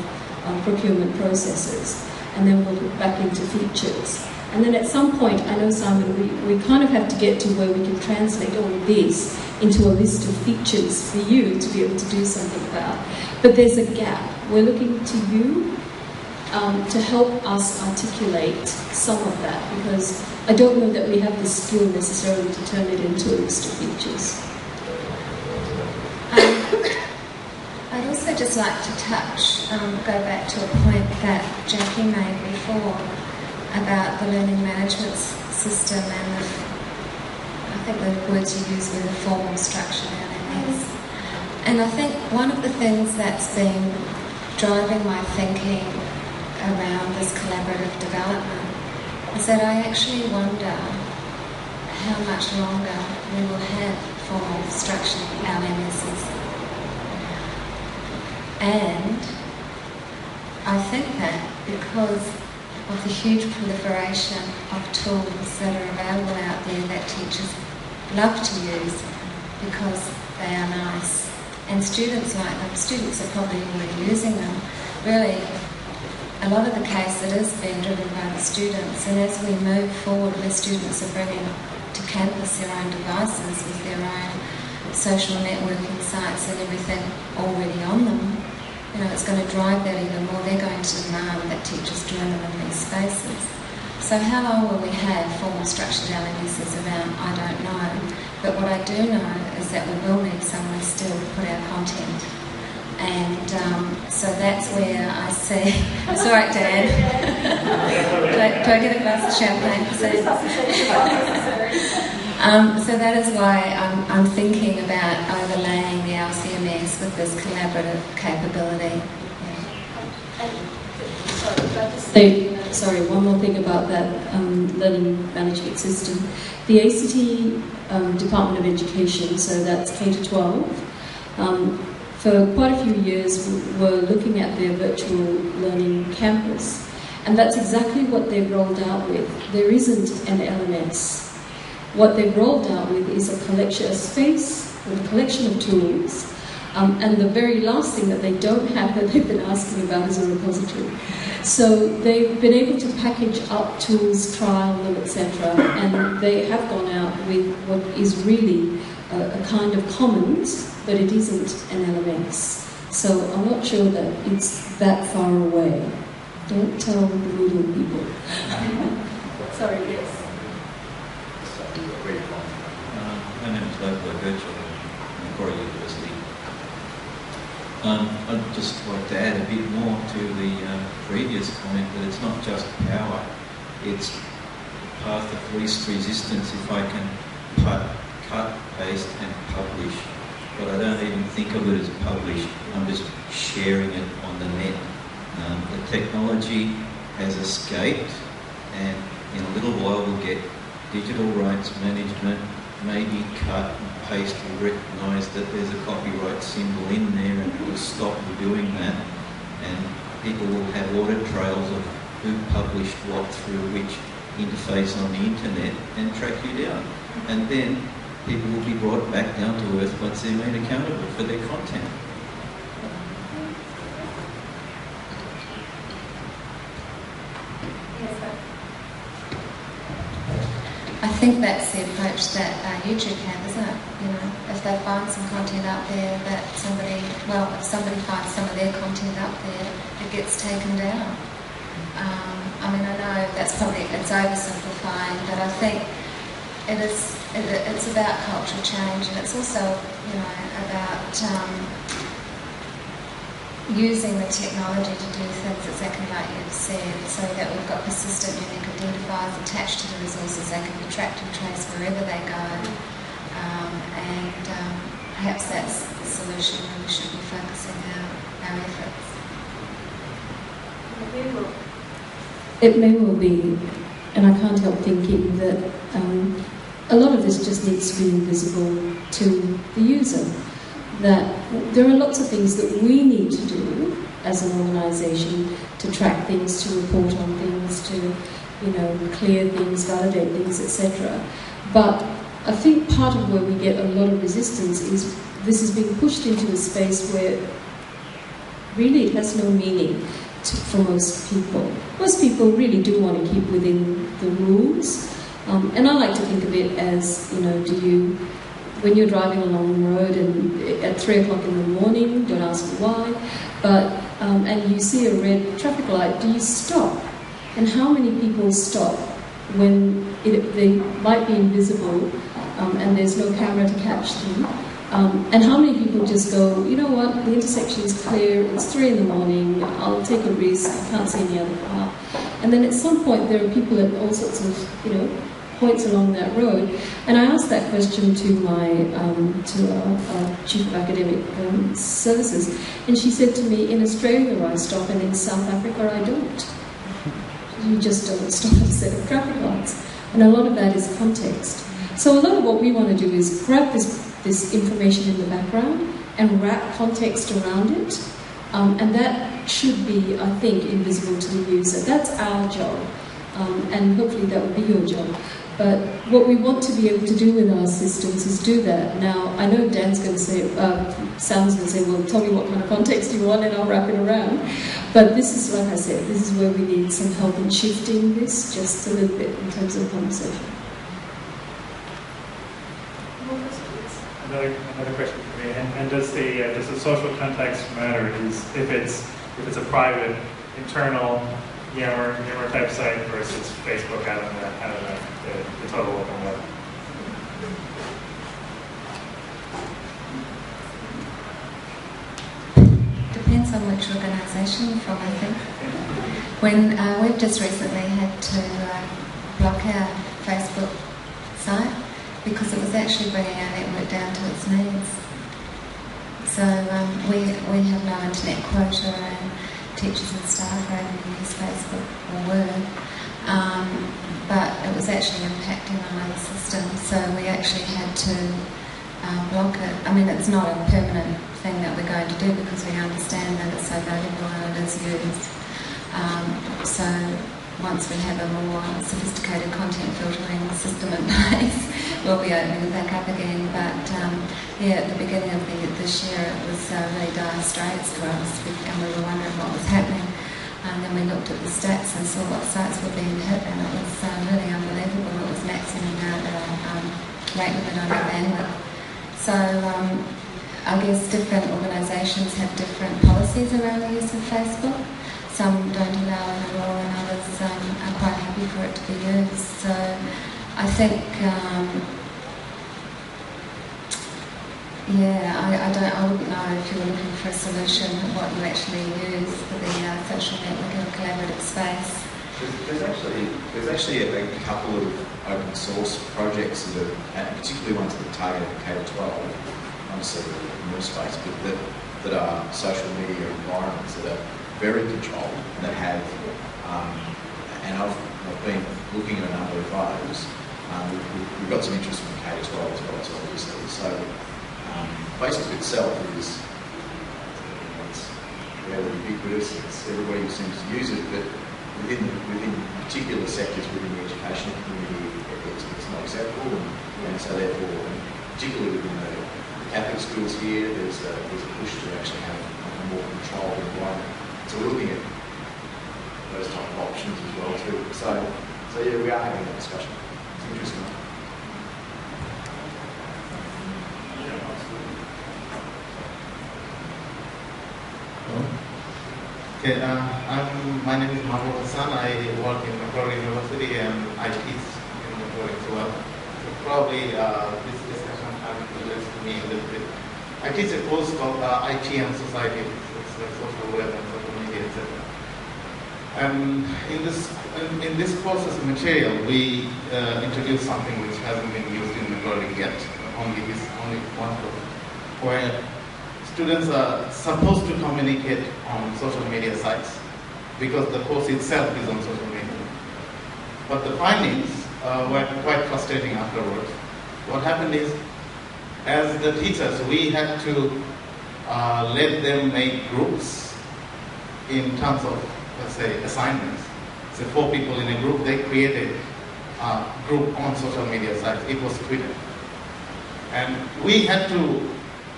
procurement processes, and then we'll look back into features. And then at some point, I know, Simon, we kind of have to get to where we can translate all of this into a list of features for you to be able to do something about. But there's a gap. We're looking to you to help us articulate some of that, because I don't know that we have the skill necessarily to turn it into a list of features. I'd also just like to go back to a point that Jaci made before about the learning management system, and I think the words you used were the formal structured LMS. And I think one of the things that's been driving my thinking around this collaborative development is that I actually wonder how much longer we will have formal structured LMSs. And I think that because of the huge proliferation of tools that are available out there that teachers love to use because they are nice, and students like them, students are probably already using them, really a lot of the case it is being driven by the students. And as we move forward where students are bringing to campus their own devices with their own social networking sites and everything already on them, it's going to drive that even more. They're going to demand that teachers join them in these spaces. So how long will we have formal structured LMSs around? I don't know. But what I do know is that we will need somewhere still to put our content. And so that's where I see... It's all right, Dan. do I get a glass of champagne? So that is why I'm thinking about overlaying the LCMS with this collaborative capability. Sorry, one more thing about that learning management system. The ACT Department of Education, so that's K-12, for quite a few years were looking at their virtual learning campus, and that's exactly what they've rolled out with. There isn't an LMS. What they've rolled out with is a collection, a space with a collection of tools. And the very last thing that they don't have that they've been asking about is a repository. So they've been able to package up tools, trial them, etc. And they have gone out with what is really a kind of commons, but it isn't an LMS. So I'm not sure that it's that far away. Don't tell the Moodle people. Sorry, yes. My name is Local Virtual from Macquarie University. I'd just like to add a bit more to the previous comment that it's not just power, it's path of least resistance if I can cut, paste and publish. But I don't even think of it as published, I'm just sharing it on the net. The technology has escaped, and in a little while we'll get digital rights management, maybe cut and paste will recognise that there's a copyright symbol in there and it will stop you doing that, and people will have audit trails of who published what through which interface on the internet and track you down. And then people will be brought back down to earth once they're made accountable for their content. I think that's the approach that YouTube have, isn't it? You know, if they find some content out there that if somebody finds some of their content out there, it gets taken down. I mean, I know it's oversimplifying, but I think it's about cultural change, and it's also, you know, about using the technology to do things exactly like you've said, so that we've got persistent unique identifiers attached to the resources. They can be tracked and traced wherever they go, and perhaps that's the solution where we should be focusing our efforts. It may well be, and I can't help thinking that a lot of this just needs to be invisible to the user. That there are lots of things that we need to do as an organisation to track things, to report on things, to, you know, clear things, validate things, etc. But I think part of where we get a lot of resistance is this is being pushed into a space where really it has no meaning for most people. Most people really do want to keep within the rules, and I like to think of it as, you know, when you're driving along the road and at 3 o'clock in the morning, don't ask me why, but and you see a red traffic light, do you stop? And how many people stop when they might be invisible and there's no camera to catch them? And how many people just go, you know what, the intersection is clear, it's 3 in the morning, I'll take a risk, I can't see any other car. And then at some point there are people at all sorts of, you know, points along that road, and I asked that question to my our Chief of Academic Services, and she said to me, in Australia I stop and in South Africa I don't. You just don't stop at a set of traffic lights, and a lot of that is context. So a lot of what we want to do is grab this information in the background and wrap context around it, and that should be, I think, invisible to the user. That's our job, and hopefully that will be your job. But what we want to be able to do with our systems is do that. Now, I know Dan's going to say, Sam's going to say, well, tell me what kind of context you want and I'll wrap it around. But this is, like I said, this is where we need some help in shifting this just a little bit in terms of conversation. Another question for me. And does the social context matter? If it's a private, internal Yammer type site versus Facebook out of the total open web? Depends on which organisation you're from, I think. When we've just recently had to block our Facebook site because it was actually bringing our network down to its knees. So we have no internet quota, and teachers and staff are able to use Facebook or Word, but it was actually impacting on other systems, so we actually had to block it. I mean, it's not a permanent thing that we're going to do because we understand that it's so valuable and it is used. So once we have a more sophisticated content filtering system in place, we'll be opening it back up again. But yeah, at the beginning of this year, it was really dire straits for us, and we were wondering what was happening. And then we looked at the stats and saw what sites were being hit, and it was really unbelievable. It was maximum out our rate limit on our bandwidth. So I guess different organisations have different policies around the use of Facebook. Some don't allow it at all, and others are quite happy for it to be used. So I think, I wouldn't know if you were looking for a solution what you actually use for the social networking or collaborative space. There's actually a couple of open source projects that are, and particularly ones that target K-12, obviously more space, but that are social media environments that are very controlled and that have, and I've been looking at a number of those. We've got some interest from K-12 as well, so obviously. So Facebook itself is fairly ubiquitous. Everybody seems to use it, but within particular sectors within the education community, it's not acceptable, and so therefore, particularly within the Catholic schools here, there's a push to actually have a more controlled environment. So we're looking at those type of options as well too. So yeah, we are having that discussion. It's interesting. Okay, my name is Mahmoud Hassan. I work in Macquarie University and I teach in Macquarie as well. So probably this discussion relates to me a little bit. I teach a course called IT and Society. It's like social web and social media, etc. And in this course as a material, we introduce something which hasn't been used in Macquarie yet. Only one course, where students are supposed to communicate on social media sites because the course itself is on social media. But the findings were quite frustrating afterwards. What happened is, as the teachers, we had to let them make groups in terms of, let's say, assignments. So 4 people in a group, they created a group on social media sites. It was Twitter. And we had to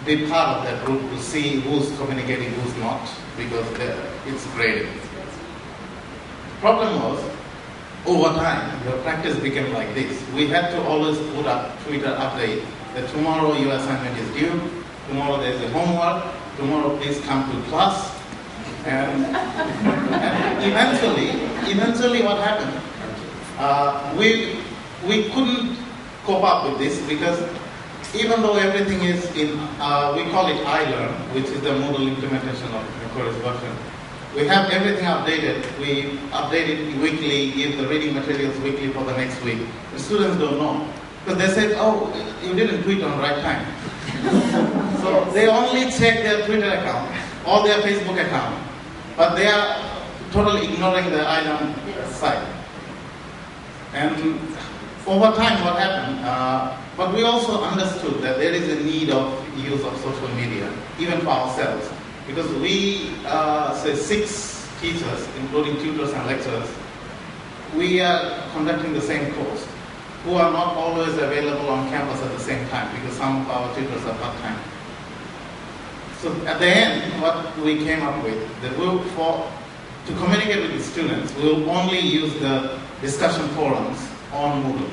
be part of that group to see who's communicating, who's not, because it's graded. The problem was, over time, the practice became like this. We had to always put up Twitter update that tomorrow your assignment is due, tomorrow there's a homework, tomorrow please come to class. And eventually what happened? We couldn't cope up with this because even though everything is in, we call it iLearn, which is the Moodle implementation of the course version. We have everything updated. We update it weekly, give the reading materials weekly for the next week. The students don't know. Because they said, oh, you didn't tweet on the right time. So they only check their Twitter account or their Facebook account. But they are totally ignoring the iLearn site. And over time, what happened? But we also understood that there is a need of use of social media, even for ourselves. Because we, say 6 teachers, including tutors and lecturers, we are conducting the same course, who are not always available on campus at the same time, because some of our tutors are part-time. So at the end, what we came up with, to communicate with the students, we'll only use the discussion forums on Moodle.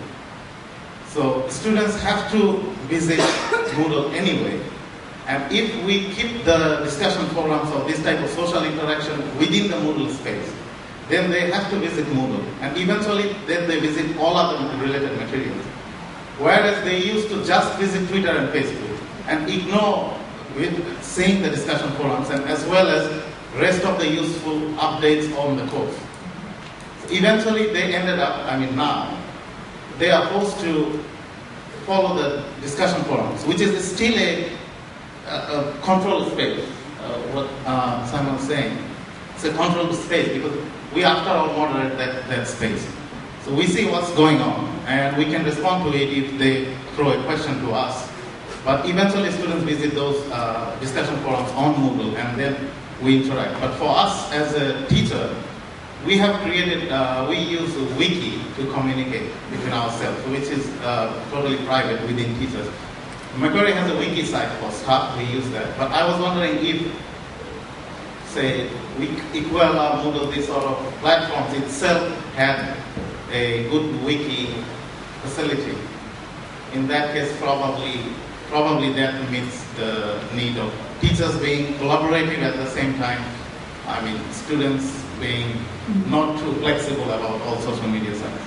So students have to visit Moodle anyway. And if we keep the discussion forums of this type of social interaction within the Moodle space, then they have to visit Moodle. And eventually, then they visit all other related materials. Whereas they used to just visit Twitter and Facebook and ignore seeing the discussion forums and as well as rest of the useful updates on the course. So eventually, they ended up, now, they are forced to follow the discussion forums, which is still a controlled space, what Simon was saying. It's a controlled space because we, after all, moderate that space. So we see what's going on, and we can respond to it if they throw a question to us. But eventually, students visit those discussion forums on Moodle, and then we interact. But for us as a teacher, we have created, we use a wiki to communicate between ourselves, which is totally private within teachers. Macquarie has a wiki site for staff, we use that. But I was wondering if, say, Equella, Moodle, this sort of platforms itself had a good wiki facility. In that case, probably that meets the need of teachers being collaborative at the same time. I mean, students being not too flexible about all social media sites.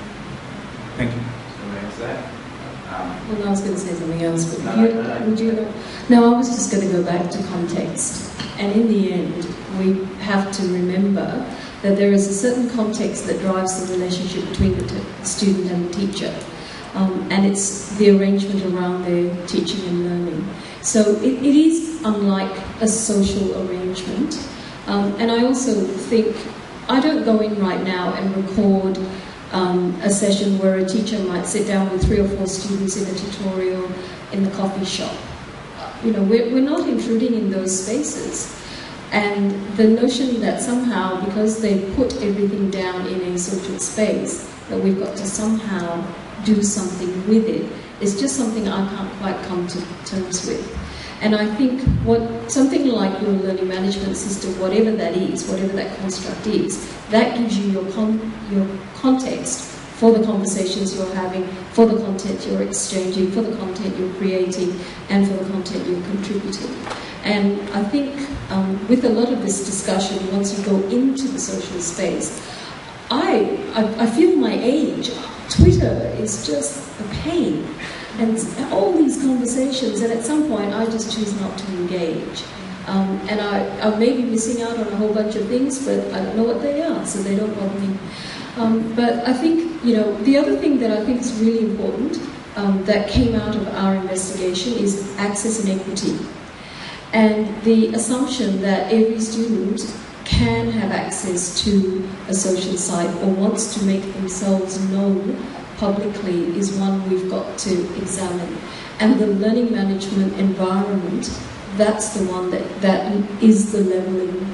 Thank you. Somebody answer that? Well, I was going to say something else, but No. would you? No, I was just going to go back to context. And in the end, we have to remember that there is a certain context that drives the relationship between the student and the teacher. And it's the arrangement around their teaching and learning. So it is unlike a social arrangement. And I also think, I don't go in right now and record a session where a teacher might sit down with 3 or 4 students in a tutorial in the coffee shop. You know, we're not intruding in those spaces. And the notion that somehow, because they put everything down in a social space, that we've got to somehow do something with it, is just something I can't quite come to terms with. And I think something like your learning management system, whatever that is, whatever that construct is, that gives you your context for the conversations you're having, for the content you're exchanging, for the content you're creating, and for the content you're contributing. And I think with a lot of this discussion, once you go into the social space, I feel my age. Twitter is just a pain. And all these conversations, and at some point I just choose not to engage. And I may be missing out on a whole bunch of things, but I don't know what they are, so they don't bother me. But I think, the other thing that I think is really important that came out of our investigation is access and equity. And the assumption that every student can have access to a social site or wants to make themselves known publicly is one we've got to examine. And the learning management environment, that's the one that is the levelling,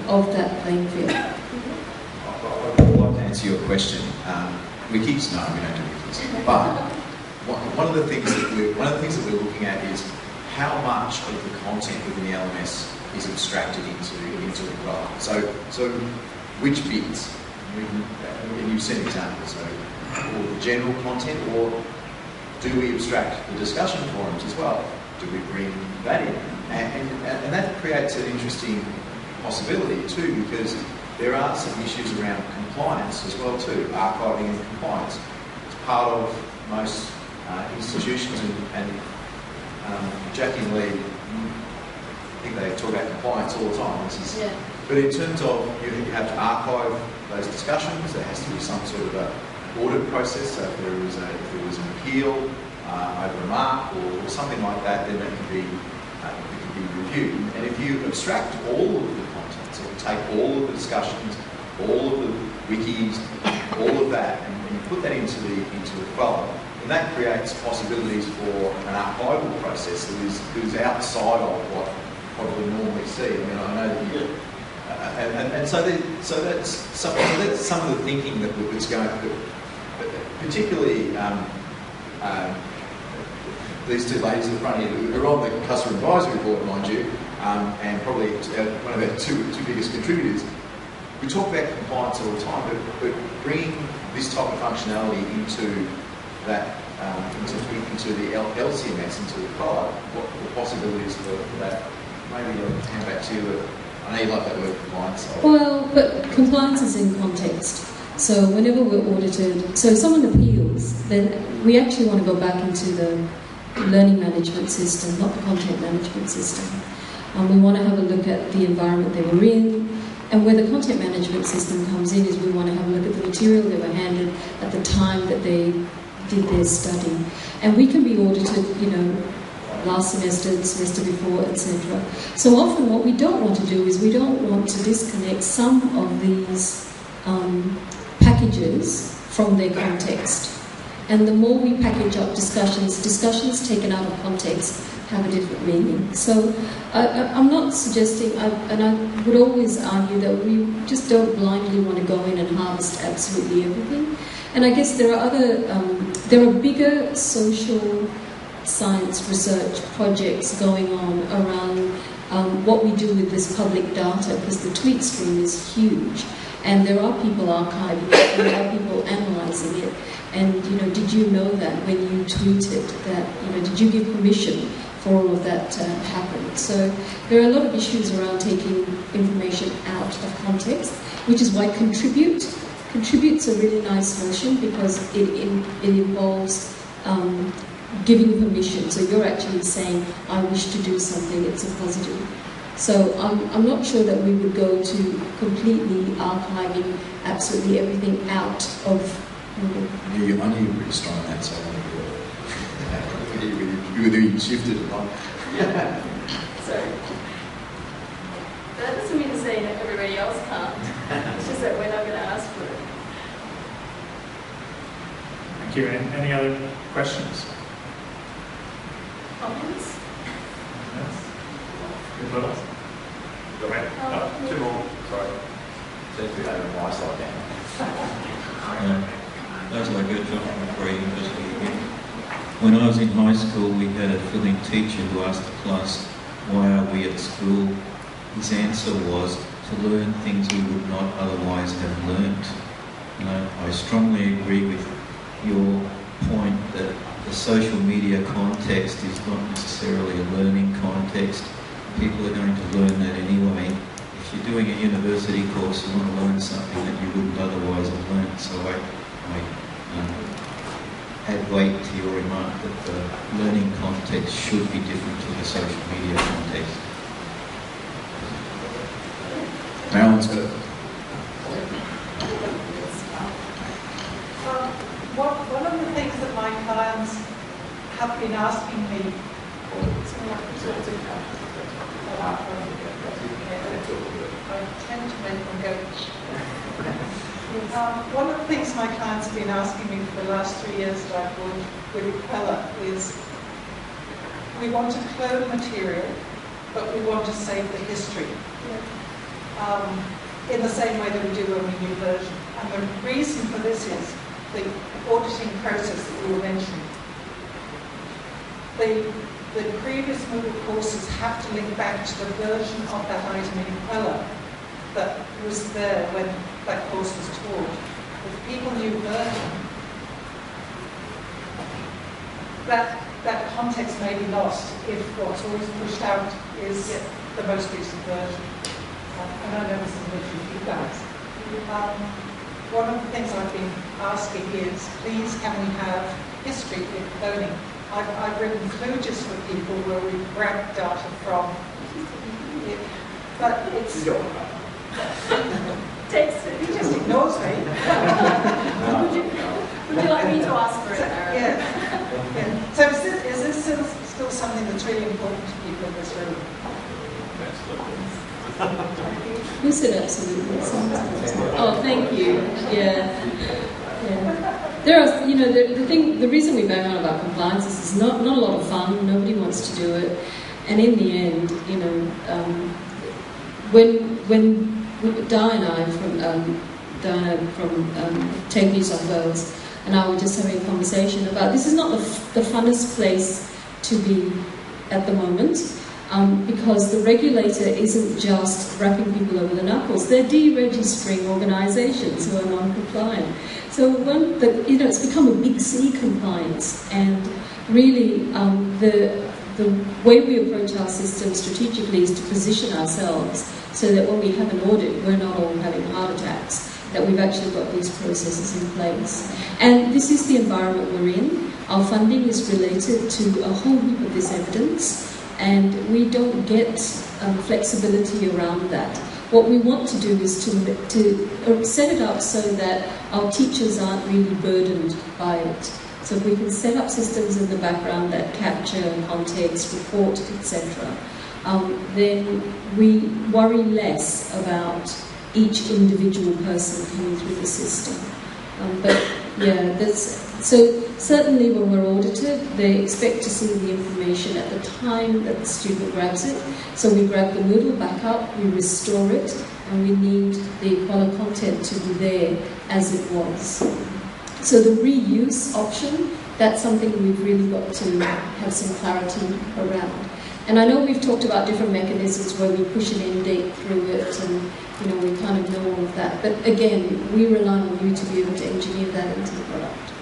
of that playing field. I'd like to answer your question. Wikis, no, we don't do wikis. But one of the things that we're looking at is how much of the content within the LMS is abstracted into the product. So which bits? And you've seen examples. Or the general content, or do we abstract the discussion forums as well? Do we bring that in? And that creates an interesting possibility too, because there are some issues around compliance as well too, archiving and compliance. It's part of most institutions, and Jaci and Lee, I think they talk about compliance all the time. But in terms of you have to archive those discussions, there has to be some sort of a audit process. So if there was an appeal over a mark or something like that, then it can be reviewed. And if you abstract all of the content, so you take all of the discussions, all of the wikis, all of that, and you put that into the file, then that creates possibilities for an archival process that is outside of what we normally see. I mean, I know that you. So that's some of the thinking that's going on. Particularly these 2 ladies in the front here who are on the customer advisory board, mind you, and probably one of our two biggest contributors. We talk about compliance all the time, but bringing this type of functionality into that, into the LCMS, into the product, what the possibilities for that? Maybe I'll hand back to you. I know you like that word, compliance. Well, but compliance is in context. So whenever we're audited, so if someone appeals, then we actually want to go back into the learning management system, not the content management system. We want to have a look at the environment they were in, and where the content management system comes in is we want to have a look at the material they were handed at the time that they did their study. And we can be audited, last semester, the semester before, etc. So often what we don't want to do is we don't want to disconnect some of these packages from their context. And the more we package up discussions taken out of context have a different meaning. So I'm not suggesting, and I would always argue that we just don't blindly want to go in and harvest absolutely everything. And I guess there are bigger social science research projects going on around what we do with this public data, because the tweet stream is huge. And there are people archiving it, and there are people analysing it. And, did you know that when you tweeted that, did you give permission for all of that to happen? So there are a lot of issues around taking information out of context, which is why Contribute's a really nice notion, because it involves giving permission. So you're actually saying, I wish to do something, it's a positive. So I'm not sure that we would go to completely archiving absolutely everything out of... I knew you were pretty strong on that, so I whether you shifted or not. Sorry. That doesn't mean to say that everybody else can't. It's just that we're not going to ask for it. Thank you. Any other questions? Comments? Yes. Good luck. Go ahead. Two more. Sorry. Seems to be over my slide down. That's like a job for university again. When I was in high school, we had a filling teacher who asked the class, why are we at school? His answer was to learn things we would not otherwise have learnt. I strongly agree with your point that the social media context is not necessarily a learning context. People are going to learn that anyway. If you're doing a university course, you want to learn something that you wouldn't otherwise have learnt. So I add weight to your remark that the learning context should be different to the social media context. Marilyn's got it. One of the things that my clients have been asking me, I tend to make them go. One of the things my clients have been asking me for the last 3 years that I've worked with Quella is, we want to clone material, but we want to save the history. In the same way that we do when we new version. And the reason for this is the auditing process that you were mentioning. The previous Moodle courses have to link back to the version of that item in Quella that was there when that course was taught. With people new version, that context may be lost if what's always pushed out is the most recent version. And I know this is literally you guys. One of the things I've been asking is, please can we have history with cloning? I've written kludges for people where we grab data from it, but it's... He just ignores me. Would you like me to ask for it, Aaron? Yeah. So is this still something that's really important to people in this room? Who said absolutely? Oh, thank you. Yeah. There are, the reason we bang on about compliance is it's not a lot of fun. Nobody wants to do it, and in the end, when Diana from TAFE New South Wales and I were just having a conversation about this is not the funnest place to be at the moment. Because the regulator isn't just wrapping people over the knuckles; they're deregistering organisations who are non-compliant. So it's become a big C compliance, and really the way we approach our system strategically is to position ourselves so that when we have an audit, we're not all having heart attacks. That we've actually got these processes in place, and this is the environment we're in. Our funding is related to a whole heap of this evidence. And we don't get flexibility around that. What we want to do is to set it up so that our teachers aren't really burdened by it. So if we can set up systems in the background that capture context, report, etc., then we worry less about each individual person coming through the system. But Yeah, so certainly when we're audited, they expect to see the information at the time that the student grabs it. So we grab the Moodle back up, we restore it, and we need the Equala content to be there as it was. So the reuse option, that's something we've really got to have some clarity around. And I know we've talked about different mechanisms where we push an end date through it and we kind of know all of that. But again, we rely on you to be able to engineer that into the product.